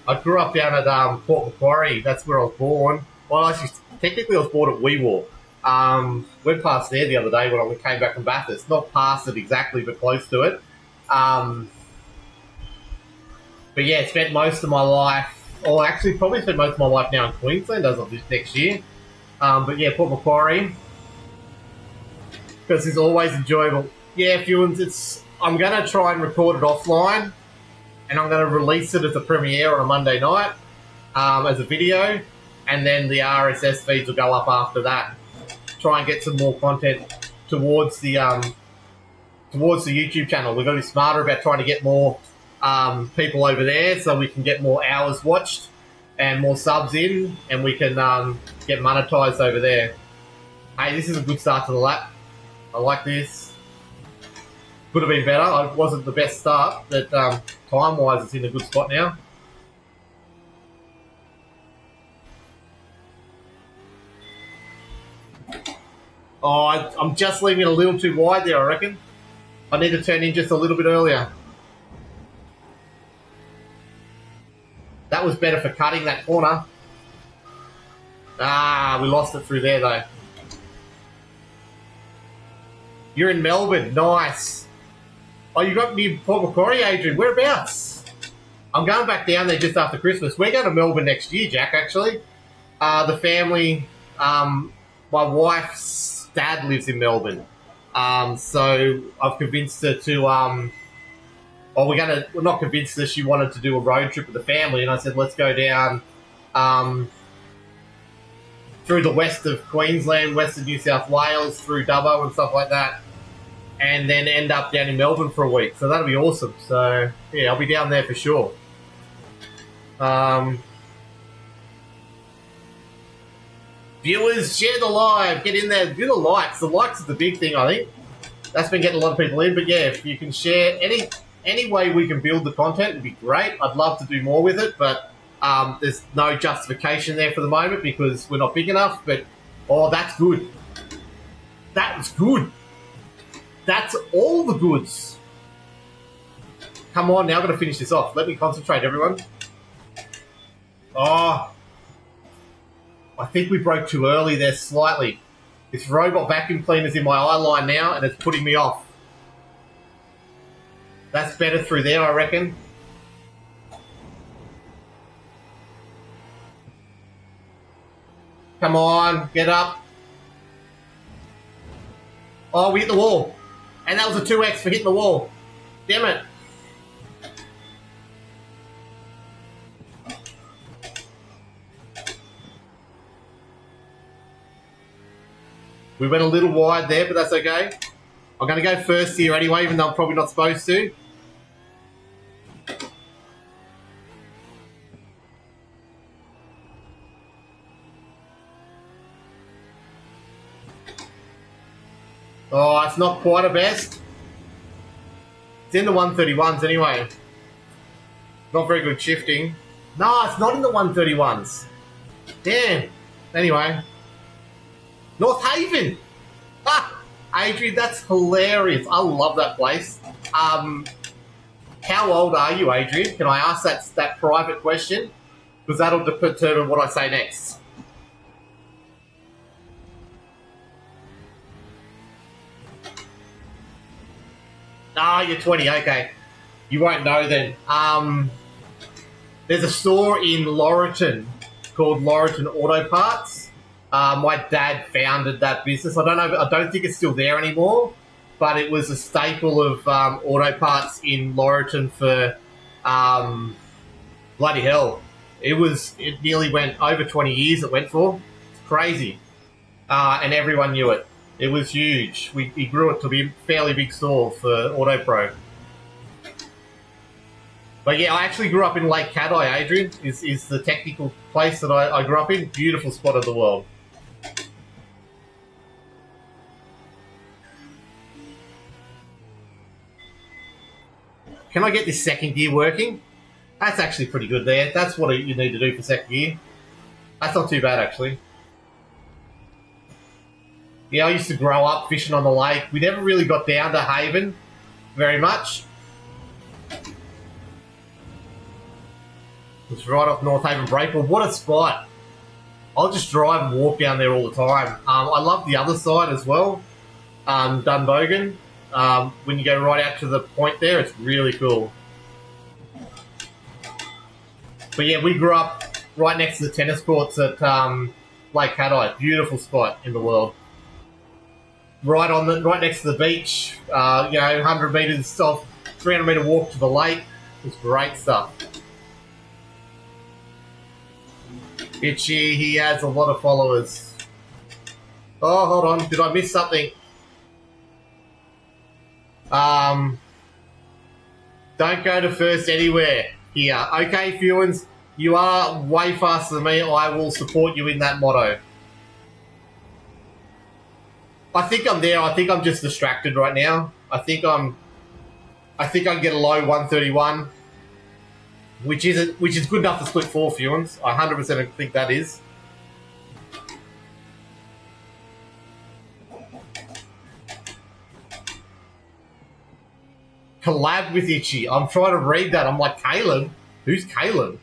I grew up down at Port Macquarie. That's where I was born. Well, technically I was born at Weewar. Went past there the other day when I came back from Bathurst. Not past it exactly, but close to it. But yeah, spent most of my life, or actually probably spent most of my life now in Queensland as of this next year. But yeah, Port Macquarie. Because it's always enjoyable. Yeah, Fewins, I'm going to try and record it offline, and I'm going to release it as a premiere on a Monday night as a video. and then the RSS feeds will go up after that. Try and get some more content towards the YouTube channel. We've got to be smarter about trying to get more people over there so we can get more hours watched and more subs in, and we can get monetized over there. Hey, this is a good start to the lap. I like this. Could have been better. It wasn't the best start, but time-wise, it's in a good spot now. Oh, I'm just leaving it a little too wide there, I reckon. I need to turn in just a little bit earlier. That was better for cutting that corner. Ah, we lost it through there, though. You're in Melbourne. Nice. Oh, you got near Port Macquarie, Adrian. Whereabouts? I'm going back down there just after Christmas. We're going to Melbourne next year, Jack, actually. The family, my wife's dad lives in Melbourne. So I've convinced her to, we're not convinced her, she wanted to do a road trip with the family. And I said, let's go down through the west of Queensland, west of New South Wales, through Dubbo and stuff like that, and then end up down in Melbourne for a week. So that'll be awesome. So, yeah, I'll be down there for sure. Viewers, share the live. Get in there. Do the likes. The likes is the big thing, I think. That's been getting a lot of people in. But, yeah, if you can share any way we can build the content, it'd be great. I'd love to do more with it, but there's no justification there for the moment because we're not big enough. But, oh, that's good. That was good. That's all the goods. Come on, now I've got to finish this off. Let me concentrate, everyone. Oh, I think we broke too early there slightly. This robot vacuum cleaner's in my eye line now, and it's putting me off. That's better through there, I reckon. Come on, get up. Oh, we hit the wall. And that was a 2x for hitting the wall. Damn it. We went a little wide there, but that's okay. I'm going to go first here anyway, even though I'm probably not supposed to. Oh, it's not quite a best. It's in the 131s anyway. Not very good shifting. No, it's not in the 131s. Damn. Anyway. North Haven. Ah, Adrian, that's hilarious. I love that place. How old are you, Adrian? Can I ask that private question? Because that'll determine what I say next. Ah, you're 20, okay. You won't know then. There's a store in Laurelton called Laurelton Auto Parts. My dad founded that business. I don't think it's still there anymore, but it was a staple of auto parts in Laurelton for bloody hell. It nearly went over 20 years it went for. It's crazy. And everyone knew it. It was huge. He grew it to be a fairly big store for Auto Pro. But yeah, I actually grew up in Lake Cadai, Adrian, is the technical place that I grew up in. Beautiful spot of the world. Can I get this second gear working? That's actually pretty good there. That's what you need to do for second gear. That's not too bad, actually. Yeah, I used to grow up fishing on the lake. We never really got down to Haven very much. It's right off North Haven Breakpool. What a spot. I'll just drive and walk down there all the time. I love the other side as well, Dunbogan. When you go right out to the point there, it's really cool. But yeah, we grew up right next to the tennis courts at Lake Cadai. Beautiful spot in the world. Right next to the beach. 100 metres off, 300 metre walk to the lake. It's great stuff. Itchy, he has a lot of followers. Oh, hold on. Did I miss something? Don't go to first anywhere here. Okay, Fewins, you are way faster than me. I will support you in that motto. I think I'm there. I think I'm just distracted right now. I think I can get a low 131, which is good enough to split 4 Fewins. I 100% think that is. Collab with Itchy. I'm trying to read that. I'm like, Caleb? Who's Caleb?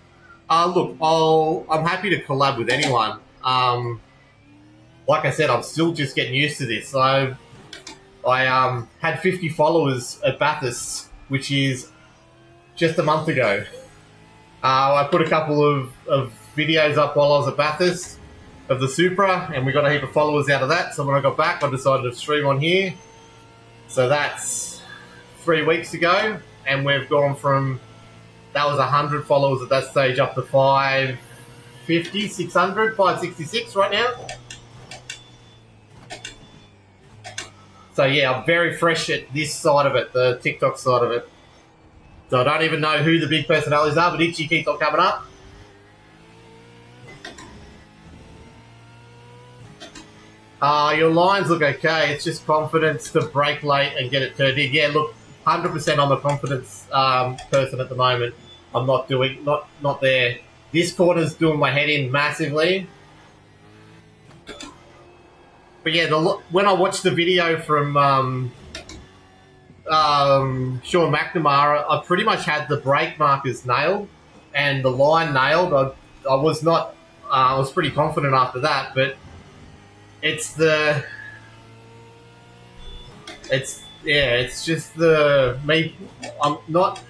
Look, I'm happy to collab with anyone. Like I said, I'm still just getting used to this. So I had 50 followers at Bathurst, which is just a month ago. I put a couple of videos up while I was at Bathurst of the Supra, and we got a heap of followers out of that. So when I got back, I decided to stream on here. So that's 3 weeks ago, and we've gone from, that was 100 followers at that stage, up to 550, 600, 566 right now. So yeah, I'm very fresh at this side of it, the TikTok side of it. So I don't even know who the big personalities are, but Itchy keeps on coming up. Your lines look okay. It's just confidence to break late and get it turned in. Yeah, look, 100% I'm a confidence person at the moment. I'm not there. This quarter's doing my head in massively. But yeah, when I watched the video from Sean McNamara, I pretty much had the brake markers nailed and the line nailed. I was pretty confident after that, but it's just me. I'm not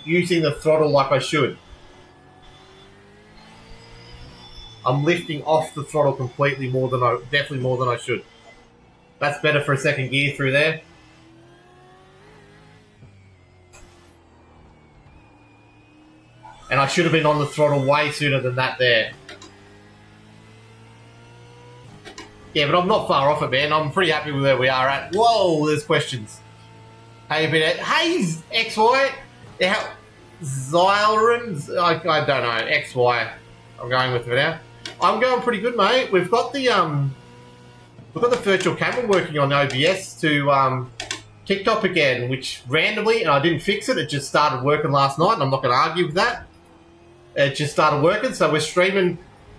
using the throttle like I should. I'm lifting off the throttle completely definitely more than I should. That's better for a second gear through there. And I should have been on the throttle way sooner than that there. Yeah, but I'm not far off it, man. I'm pretty happy with where we are at. Whoa, there's questions. Hey, XY. Xyron. I don't know. XY. I'm going with it now. I'm going pretty good, mate. We've got the virtual camera working on OBS to TikTok again, which randomly, and I didn't fix it. It just started working last night, and I'm not going to argue with that. It just started working, so we're streaming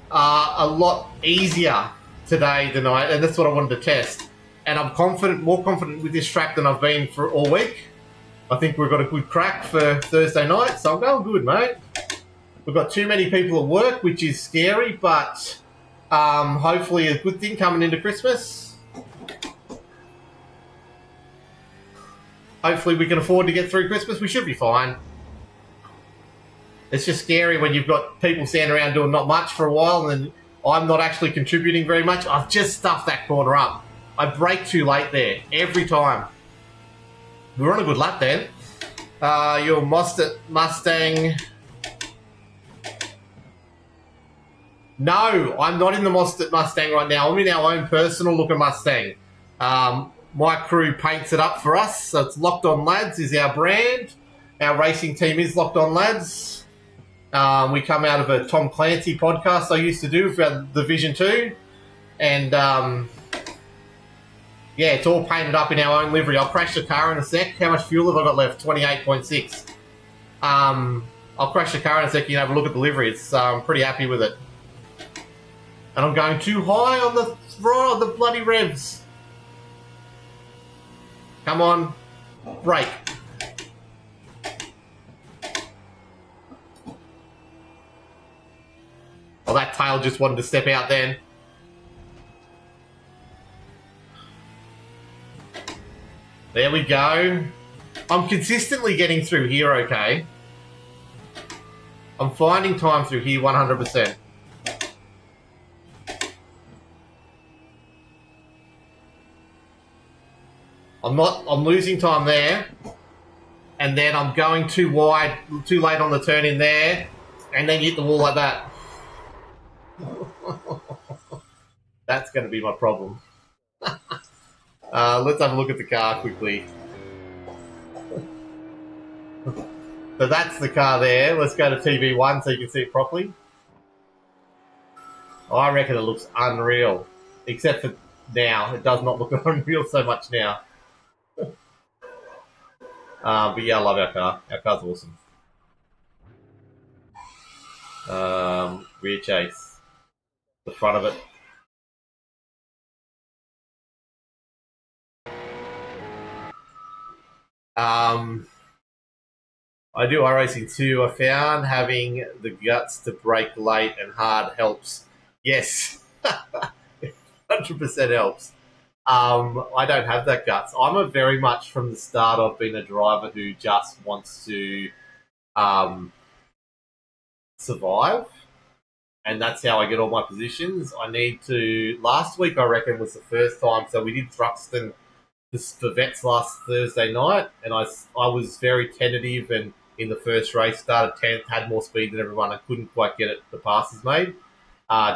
a lot easier today than and that's what I wanted to test. And I'm more confident with this track than I've been for all week. I think we've got a good crack for Thursday night, so I'm going good, mate. We've got too many people at work, which is scary, but hopefully a good thing coming into Christmas. Hopefully we can afford to get through Christmas. We should be fine. It's just scary when you've got people standing around doing not much for a while and then I'm not actually contributing very much. I've just stuffed that corner up. I brake too late there every time. We're on a good lap then. Your Mustang. No, I'm not in the Mustang right now. I'm in our own personal looking Mustang. My crew paints it up for us. So it's Locked On Lads is our brand. Our racing team is Locked On Lads. We come out of a Tom Clancy podcast I used to do for the Vision 2. And yeah, it's all painted up in our own livery. I'll crash the car in a sec. How much fuel have I got left? 28.6. I'll crash the car in a sec. You can have a look at the livery. It's pretty happy with it. And I'm going too high on the bloody revs. Come on. Brake. Well, that tail just wanted to step out then. There we go. I'm consistently getting through here okay. I'm finding time through here 100%. I'm losing time there. And then I'm going too wide, too late on the turn in there. And then you hit the wall like that. That's going to be my problem. Let's have a look at the car quickly. So that's the car there. Let's go to TV1 so you can see it properly. I reckon it looks unreal. Except for now. It does not look unreal so much now. But yeah, I love our car. Our car's awesome. Rear chase. The front of it. I do iRacing too. I found having the guts to brake late and hard helps. Yes, 100% helps. I don't have that guts. I'm a very much from the start of being a driver who just wants to survive, and that's how I get all my positions. I need to. Last week, I reckon, was the first time. So we did Thruxton for vets last Thursday night, and I was very tentative and in the first race started 10th, had more speed than everyone. I couldn't quite get the passes made.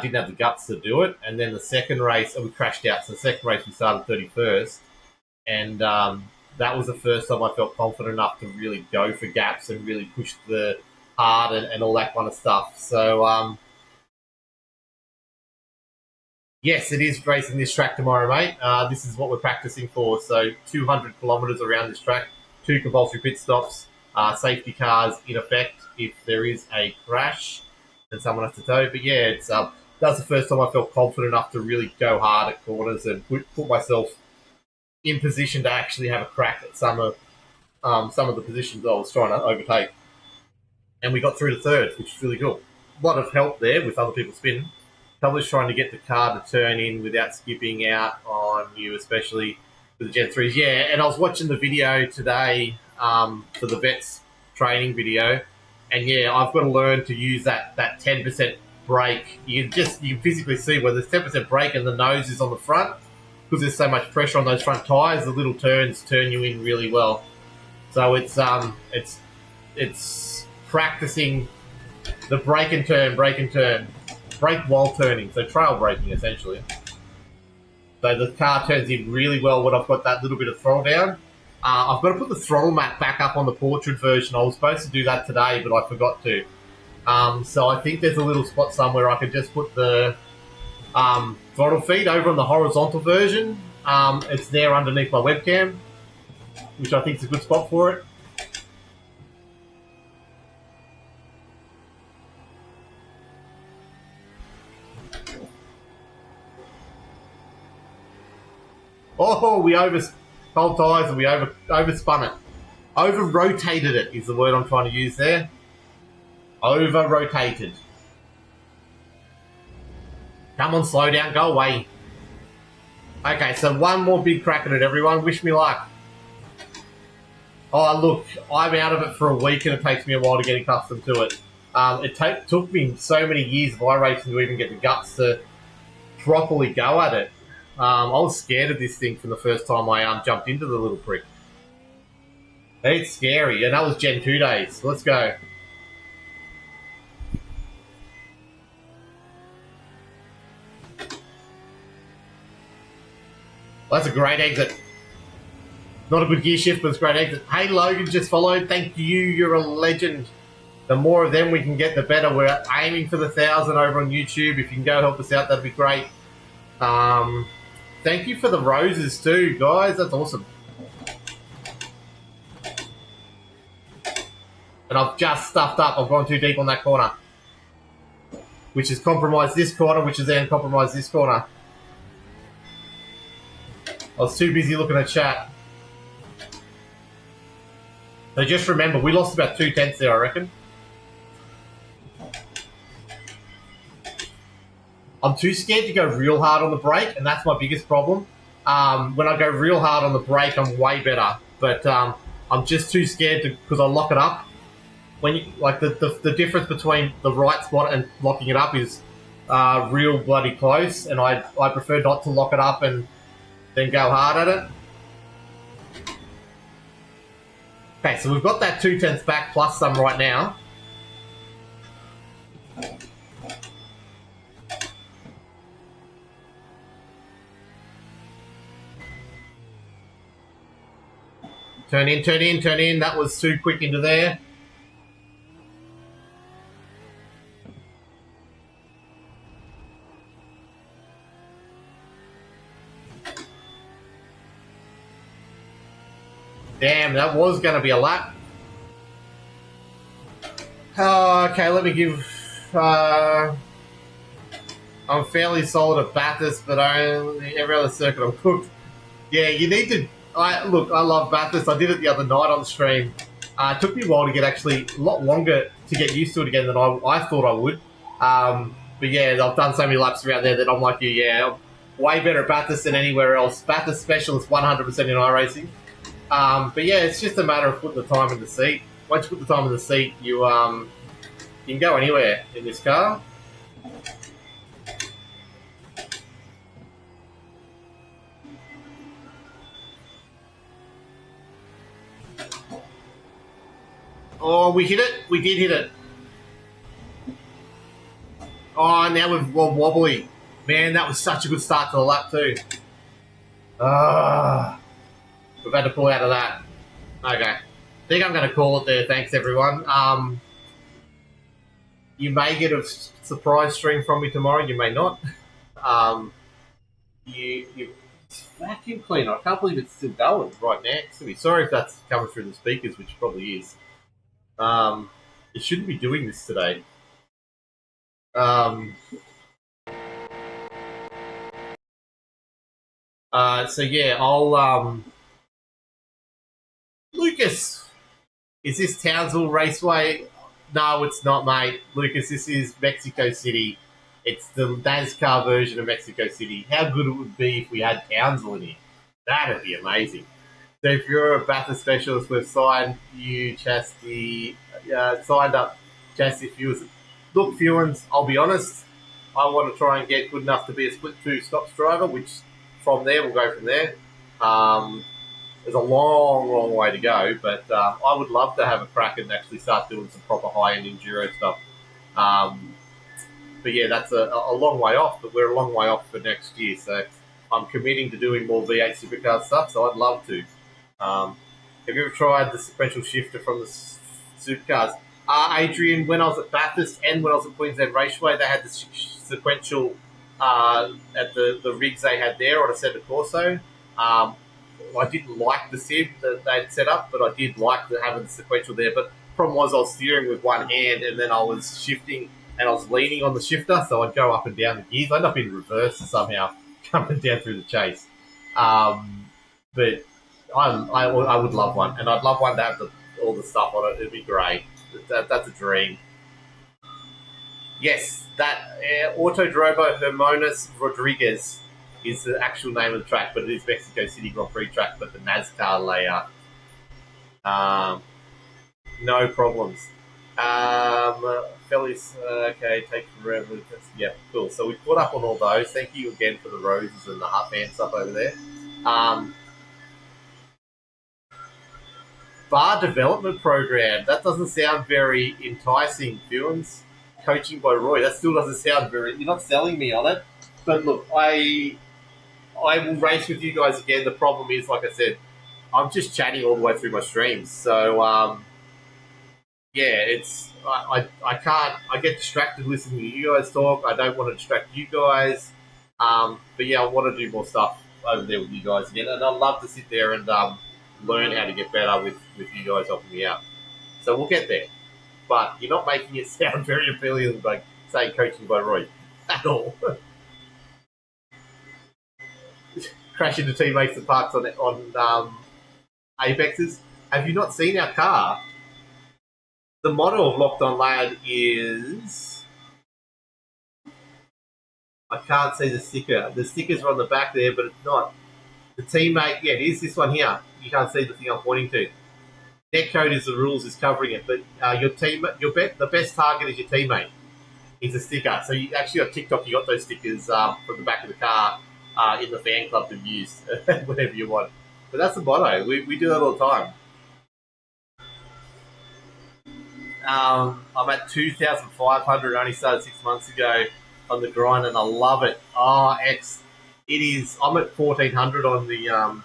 Didn't have the guts to do it. And then the second race, we crashed out. So the second race, we started 31st. And that was the first time I felt confident enough to really go for gaps and really push the hard and all that kind of stuff. So, yes, it is racing this track tomorrow, mate. This is what we're practicing for. So 200 kilometres around this track, 2 compulsory pit stops, safety cars in effect if there is a crash and someone has to tow. But yeah, it's that's the first time I felt confident enough to really go hard at corners and put myself in position to actually have a crack at some of the positions I was trying to overtake. And we got through to third, which is really cool. A lot of help there with other people spinning. Probably trying to get the car to turn in without skipping out on you, especially for the Gen 3s. Yeah, and I was watching the video today for the vets training video, and yeah, I've got to learn to use that 10% brake. You can physically see where there's 10% brake and the nose is on the front because there's so much pressure on those front tyres. The little turns turn you in really well. So it's practicing the brake and turn, brake while turning, so trail braking essentially. So the car turns in really well when I've got that little bit of throttle down. I've got to put the throttle mat back up on the portrait version. I was supposed to do that today, but I forgot to. So I think there's a little spot somewhere I can just put the throttle feed over on the horizontal version. It's there underneath my webcam, which I think is a good spot for it. Oh, we cold tyres and we overspun it. Over-rotated it is the word I'm trying to use there. Over-rotated. Come on, slow down, go away. Okay, so one more big crack at it, everyone. Wish me luck. Oh, look, I'm out of it for a week and it takes me a while to get accustomed to it. It took me so many years of iRacing to even get the guts to properly go at it. I was scared of this thing from the first time I jumped into the little prick. It's scary, and that was Gen 2 days. Let's go. That's a great exit. Not a good gear shift, but it's a great exit. Hey, Logan just followed. Thank you. You're a legend. The more of them we can get, the better. We're aiming for the 1,000 over on YouTube. If you can go help us out, that'd be great. Thank you for the roses too, guys. That's awesome. And I've just stuffed up. I've gone too deep on that corner, which has compromised this corner, which has then compromised this corner. I was too busy looking at chat. So just remember, we lost about 2/10 there, I reckon. I'm too scared to go real hard on the brake, and that's my biggest problem. When I go real hard on the brake, I'm way better. But I'm just too scared because I lock it up. When you, like the difference between the right spot and locking it up is real bloody close, and I prefer not to lock it up and then go hard at it. Okay, so we've got that 2/10 back plus some right now. Turn in, turn in, turn in. That was too quick into there. Damn, that was going to be a lap. Oh, okay, let me give... I'm fairly solid at Bathurst, but every other circuit I'm cooked. Yeah, you need to... Look, I love Bathurst. I did it the other night on stream. It took me a while to get actually a lot longer to get used to it again than I thought I would. But yeah, I've done so many laps around there that I'm like, yeah, I'm way better at Bathurst than anywhere else. Bathurst specialist 100% in iRacing. But yeah, it's just a matter of putting the time in the seat. Once you put the time in the seat, you can go anywhere in this car. Oh, we hit it. We did hit it. Oh, now we're wobbly. Man, that was such a good start to the lap too. We've had to pull out of that. Okay. I think I'm going to call it there. Thanks, everyone. You may get a surprise stream from me tomorrow. You may not. It's vacuum cleaner. I can't believe it's still going right next to me. Sorry if that's coming through the speakers, which probably is. It shouldn't be doing this today. So yeah, I'll Lucas, is this Townsville Raceway? No, it's not, mate. Lucas, this is Mexico City. It's the NASCAR version of Mexico City. How good it would be if we had Townsville in here. That'd be amazing. So if you're a Bathurst specialist, we've signed you, Chastity, signed up Chastity Fuels. Look, Fuels, I'll be honest, I want to try and get good enough to be a split two stops driver, which from there, we'll go from there. There's a long, long way to go, but I would love to have a crack and actually start doing some proper high-end enduro stuff. But yeah, that's a long way off, but we're a long way off for next year, so I'm committing to doing more V8 Supercars stuff, so I'd love to. Have you ever tried the sequential shifter from the Supercars? Adrian, when I was at Bathurst and when I was at Queensland Raceway, they had the sequential at the rigs they had there on a Assetto Corso. I didn't like the sim that they'd set up, but I did like having the sequential there. But the problem was I was steering with one hand and then I was shifting and I was leaning on the shifter, so I'd go up and down the gears. I'd end up in reverse somehow coming down through the chase. But I would love one, and I'd love one to have all the stuff on it. It'd be great. That's a dream. Yes, that Autodromo Hermanos Rodriguez is the actual name of the track, but it is Mexico City Grand Prix track, but the NASCAR layout. No problems. Fellas, okay, take forever. Yeah, cool. So we caught up on all those. Thank you again for the roses and the half-hand stuff over there. Bar development program. That doesn't sound very enticing, Feelings. Coaching by Roy. That still doesn't sound very... You're not selling me on it. But look, I will race with you guys again. The problem is, like I said, I'm just chatting all the way through my streams. So, yeah, it's... I can't... I get distracted listening to you guys talk. I don't want to distract you guys. But yeah, I want to do more stuff over there with you guys again. And I'd love to sit there and learn how to get better with you guys helping me out. So we'll get there. But you're not making it sound very appealing by saying coaching by Roy at all. Crashing into teammates and parks on Apexes. Have you not seen our car? The motto of Locked On Lad is... I can't see the sticker. The stickers are on the back there, but it's not. The teammate, yeah, it is this one here. You can't see the thing I'm pointing to. Netcode is the rules, is covering it, but the best target is your teammate. Is a sticker. So you actually on TikTok, you got those stickers from the back of the car in the fan club to use whenever you want. But that's the motto. We do that all the time. I'm at 2,500. Only started 6 months ago on the grind, and I love it. Oh, it is. I'm at 1,400 on the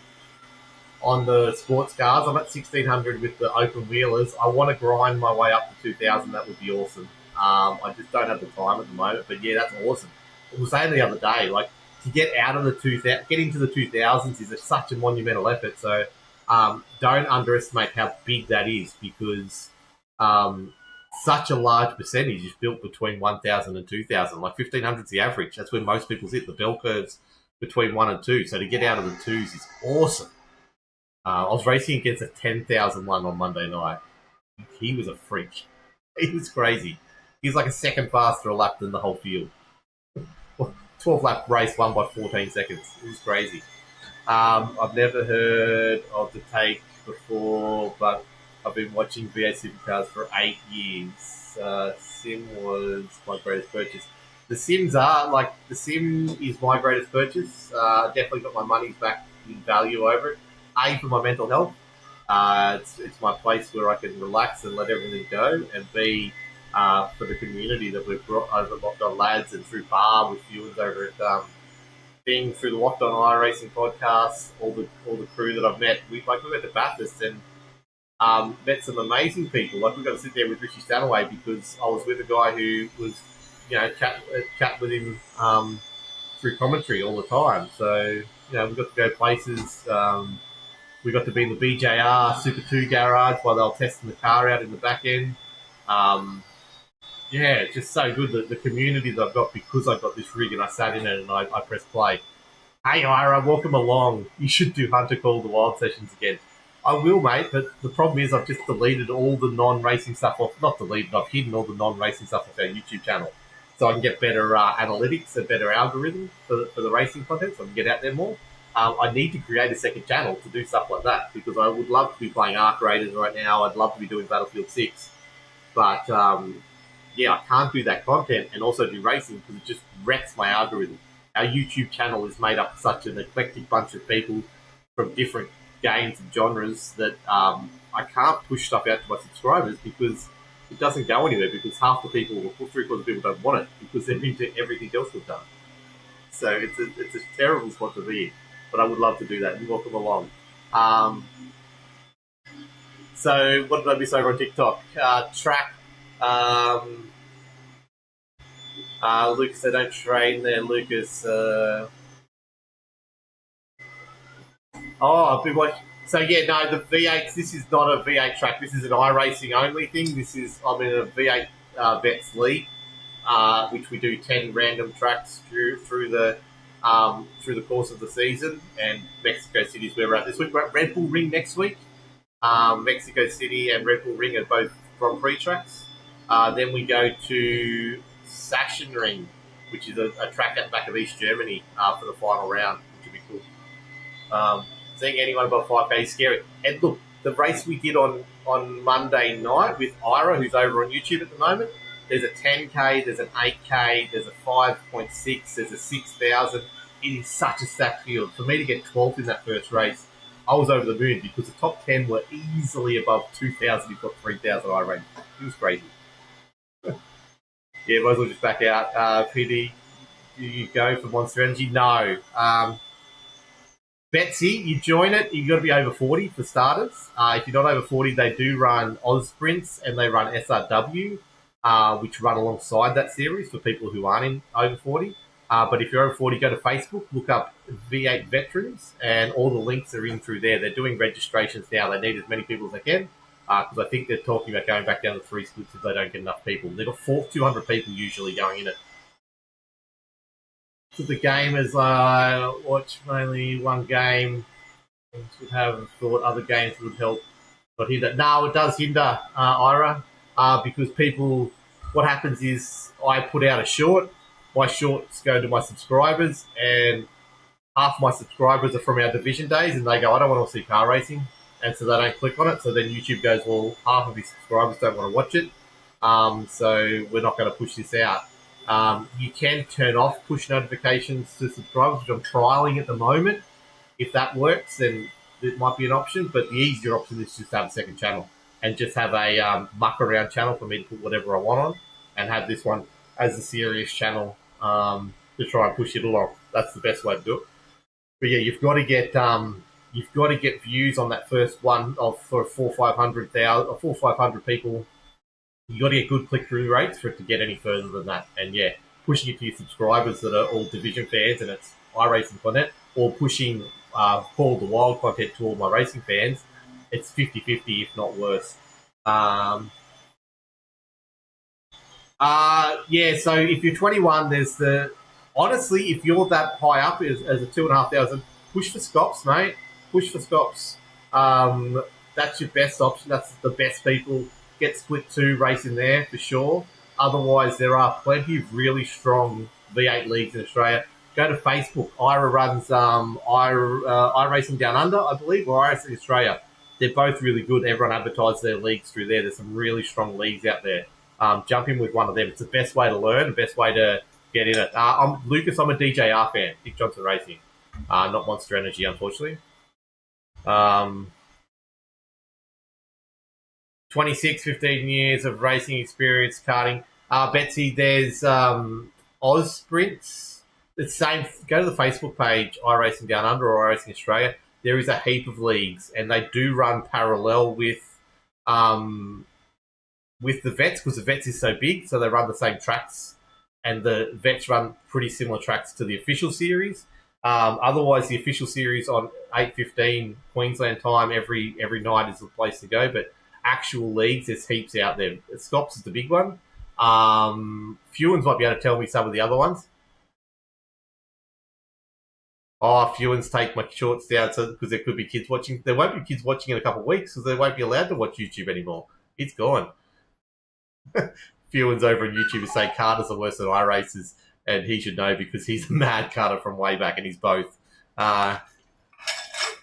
on the sports cars. I'm at 1600 with the open wheelers. I want to grind my way up to 2000. That would be awesome. I just don't have the time at the moment, but yeah, that's awesome. I was saying the other day, like to get out of the 2000, get into the 2000s is such a monumental effort. So don't underestimate how big that is because such a large percentage is built between 1000 and 2000. Like 1500 is the average. That's where most people hit the bell curves between 1 and 2. So to get out of the twos is awesome. I was racing against a 10,000 one on Monday night. He was a freak. He was crazy. He was like a second faster a lap than the whole field. 12 lap race won by 14 seconds. It was crazy. I've never heard of the take before, but I've been watching V8 Supercars for 8 years. Sim was my greatest purchase. The Sims the Sim is my greatest purchase. Definitely got my money back in value over it. A, for my mental health. It's my place where I can relax and let everything go. And B, for the community that we've brought over at Locked On Lads and through Bar with viewers over at through the Locked On iRacing podcast, all the crew that I've met. We went to Bathurst and met some amazing people. Like we got to sit there with Richie Stanaway because I was with a guy who was, chat with him through commentary all the time. So we got to go places. We got to be in the BJR Super 2 garage while they were testing the car out in the back end. It's just so good that the community that I've got because I've got this rig and I sat in it and I pressed play. Hey, Ira, welcome along. You should do Hunter Call the Wild sessions again. I will, mate, but the problem is I've just deleted all the non-racing stuff off. Not deleted, I've hidden all the non-racing stuff off our YouTube channel. So I can get better analytics and better algorithm for the racing content so I can get out there more. I need to create a second channel to do stuff like that because I would love to be playing Arc Raiders right now. I'd love to be doing Battlefield 6. But, I can't do that content and also do racing because it just wrecks my algorithm. Our YouTube channel is made up of such an eclectic bunch of people from different games and genres that I can't push stuff out to my subscribers because it doesn't go anywhere because half the people, or 3/4 of the people don't want it because they're into everything else we've done. So it's a terrible spot to be in. But I would love to do that. You welcome along. So what did I miss over on TikTok? Track. Lucas, they don't train there, Lucas. I've been watching. So the V8s. This is not a V8 track. This is an iRacing only thing. I'm in a V8 Vets League, which we do 10 random tracks through the course of the season. And Mexico City is where we're at this week. We're at Red Bull Ring next week. Mexico City and Red Bull Ring are both Grand Prix tracks. Then we go to Sachsenring, which is a track at the back of East Germany for the final round, which would be cool. Seeing anyone above 5K is scary. And look, the race we did on Monday night with Ira, who's over on YouTube at the moment, there's a 10K, there's an 8K, there's a 5.6, there's a 6,000. It is such a stacked field. For me to get 12th in that first race, I was over the moon because the top 10 were easily above 2,000. You've got 3,000 I ranked. It was crazy. Yeah, might as well just back out. PD, do you go for Monster Energy? No. Betsy, you join it. You've got to be over 40 for starters. If you're not over 40, they do run Oz Sprints and they run SRW, which run alongside that series for people who aren't in over 40. But if you're over 40, go to Facebook, look up V8 Veterans, and all the links are in through there. They're doing registrations now. They need as many people as they can because I think they're talking about going back down to 3 splits if they don't get enough people. They've got 200 people usually going in it. So the game is watch mainly one game. Would have thought other games would help, but hinder. No, it does hinder Ira because people. What happens is I put out a short. My shorts go to my subscribers, and half my subscribers are from our division days, and they go, I don't want to see car racing, and so they don't click on it. So then YouTube goes, well, half of your subscribers don't want to watch it, so we're not going to push this out. You can turn off push notifications to subscribers, which I'm trialing at the moment. If that works, then it might be an option, but the easier option is just to have a second channel and just have a muck around channel for me to put whatever I want on and have this one as a serious channel to try and push it along. That's the best way to do it. But yeah, you've got to get you've got to get views on that first one for 400,000 or 500 people. You got to get good click through rates for it to get any further than that. And yeah, pushing it to your subscribers that are all division fans and it's iRacing content, or pushing Call of the Wild content to all my racing fans, it's 50-50, if not worse. Yeah, so if you're 21, there's honestly, if you're that high up as a 2,500, push for Scops, mate. Push for Scops. That's your best option. That's the best people. Get split 2 racing there for sure. Otherwise, there are plenty of really strong V8 leagues in Australia. Go to Facebook. Ira runs iRacing Down Under, I believe, or iRacing Australia. They're both really good. Everyone advertises their leagues through there. There's some really strong leagues out there. Jump in with one of them. It's the best way to learn, the best way to get in it. Lucas, I'm a DJR fan, Dick Johnson Racing, not Monster Energy, unfortunately. 26, 15 years of racing experience, karting. Betsy, there's Oz Sprints. It's same. Go to the Facebook page, iRacing Down Under or iRacing Australia. There is a heap of leagues, and they do run parallel with the vets, because the vets is so big, so they run the same tracks, and the vets run pretty similar tracks to the official series. Otherwise, the official series on 8:15 Queensland time every night is the place to go. But actual leagues, there's heaps out there. Scops is the big one. Fewens might be able to tell me some of the other ones. Oh, Fewens take my shorts down because there could be kids watching. There won't be kids watching in a couple of weeks because they won't be allowed to watch YouTube anymore. It's gone. Fewens over on YouTube say karters are worse than iRacers, and he should know because he's a mad karter from way back, and he's both.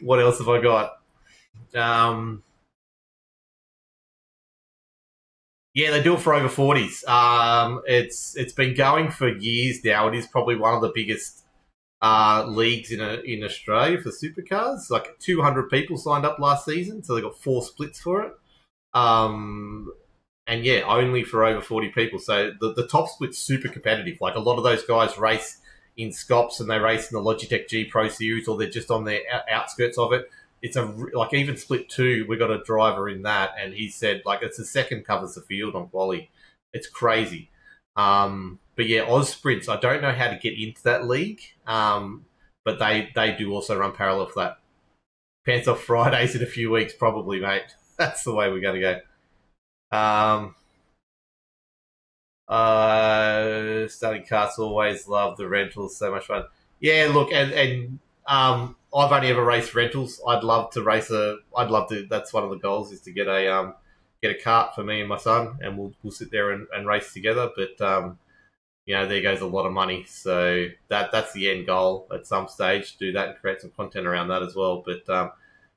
What else have I got? Yeah, they do it for over 40s. It's been going for years now. It is probably one of the biggest leagues in Australia for supercars. Like 200 people signed up last season, so they got 4 splits for it. And yeah, only for over 40 people. So the top split's super competitive. Like a lot of those guys race in Scops and they race in the Logitech G Pro Series, or they're just on the outskirts of it. It's like even split 2, we got a driver in that, and he said like it's the second covers the field on quali. It's crazy. But yeah, Oz Sprints, I don't know how to get into that league, but they do also run parallel for that. Pants Off Fridays in a few weeks, probably, mate. That's the way we're going to go. Starting karts, always love the rentals, so much fun. Yeah, look, and I've only ever raced rentals. I'd love to. That's one of the goals, is to get a kart for me and my son, and we'll sit there and race together. But there goes a lot of money. So that's the end goal at some stage. Do that and create some content around that as well. But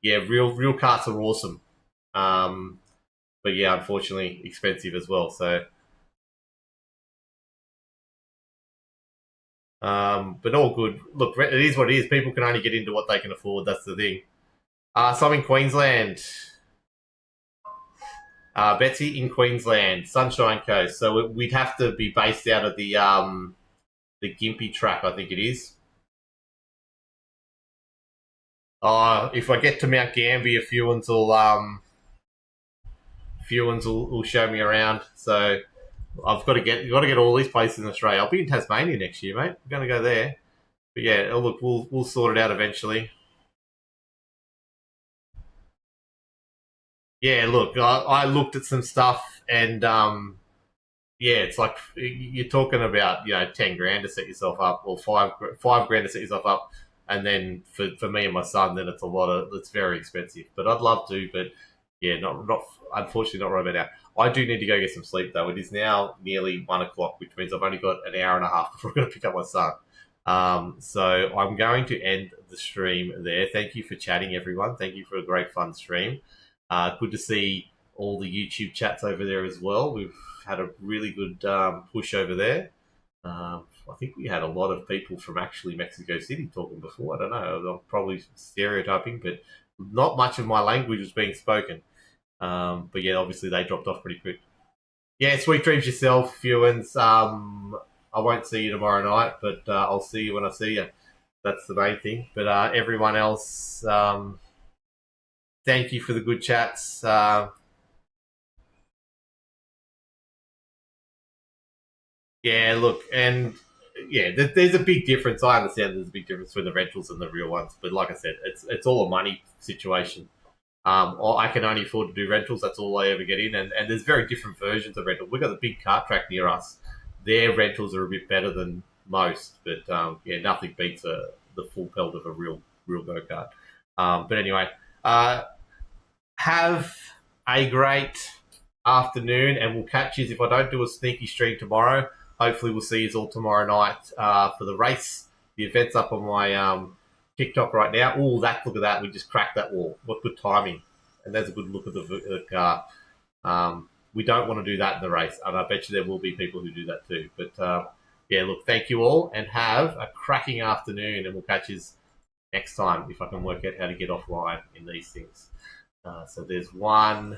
real karts are awesome. But yeah, unfortunately expensive as well. So, but all good. Look, it is what it is. People can only get into what they can afford. That's the thing. So I'm in Queensland. Betsy, in Queensland, Sunshine Coast. So we'd have to be based out of the Gympie track, I think it is. If I get to Mount Gambier, Fewens will show me around. So I've got to get all these places in Australia. I'll be in Tasmania next year, mate. I'm going to go there. But yeah, look, we'll sort it out eventually. Yeah, look, I looked at some stuff, and it's like you're talking about 10 grand to set yourself up, or five grand to set yourself up, and then for me and my son, then it's very expensive. But I'd love to, but yeah, not unfortunately not right about now. I do need to go get some sleep though. It is now nearly 1 o'clock, which means I've only got an hour and a half before I'm going to pick up my son. So I'm going to end the stream there. Thank you for chatting, everyone. Thank you for a great fun stream. Good to see all the YouTube chats over there as well. We've had a really good push over there. I think we had a lot of people from actually Mexico City talking before. I don't know. I'm probably stereotyping, but not much of my language was being spoken. But yeah, obviously they dropped off pretty quick. Yeah, sweet dreams yourself, Fewens. I won't see you tomorrow night, but I'll see you when I see you. That's the main thing. But everyone else, Thank you for the good chats. Yeah, look, and yeah, there's a big difference. I understand there's a big difference between the rentals and the real ones, but like I said, it's all a money situation. I can only afford to do rentals. That's all I ever get in, and there's very different versions of rental. We've got the big kart track near us. Their rentals are a bit better than most, but yeah, nothing beats the full pelt of a real go kart. But anyway, uh, have a great afternoon, and we'll catch you. If I don't do a sneaky stream tomorrow, hopefully we'll see you all tomorrow night for the race. The event's up on my TikTok right now. Oh, look at that. We just cracked that wall. What good timing. And there's a good look at the car. We don't want to do that in the race, and I bet you there will be people who do that too. But yeah, look, thank you all, and have a cracking afternoon, and we'll catch you next time if I can work out how to get offline in these things. So there's one.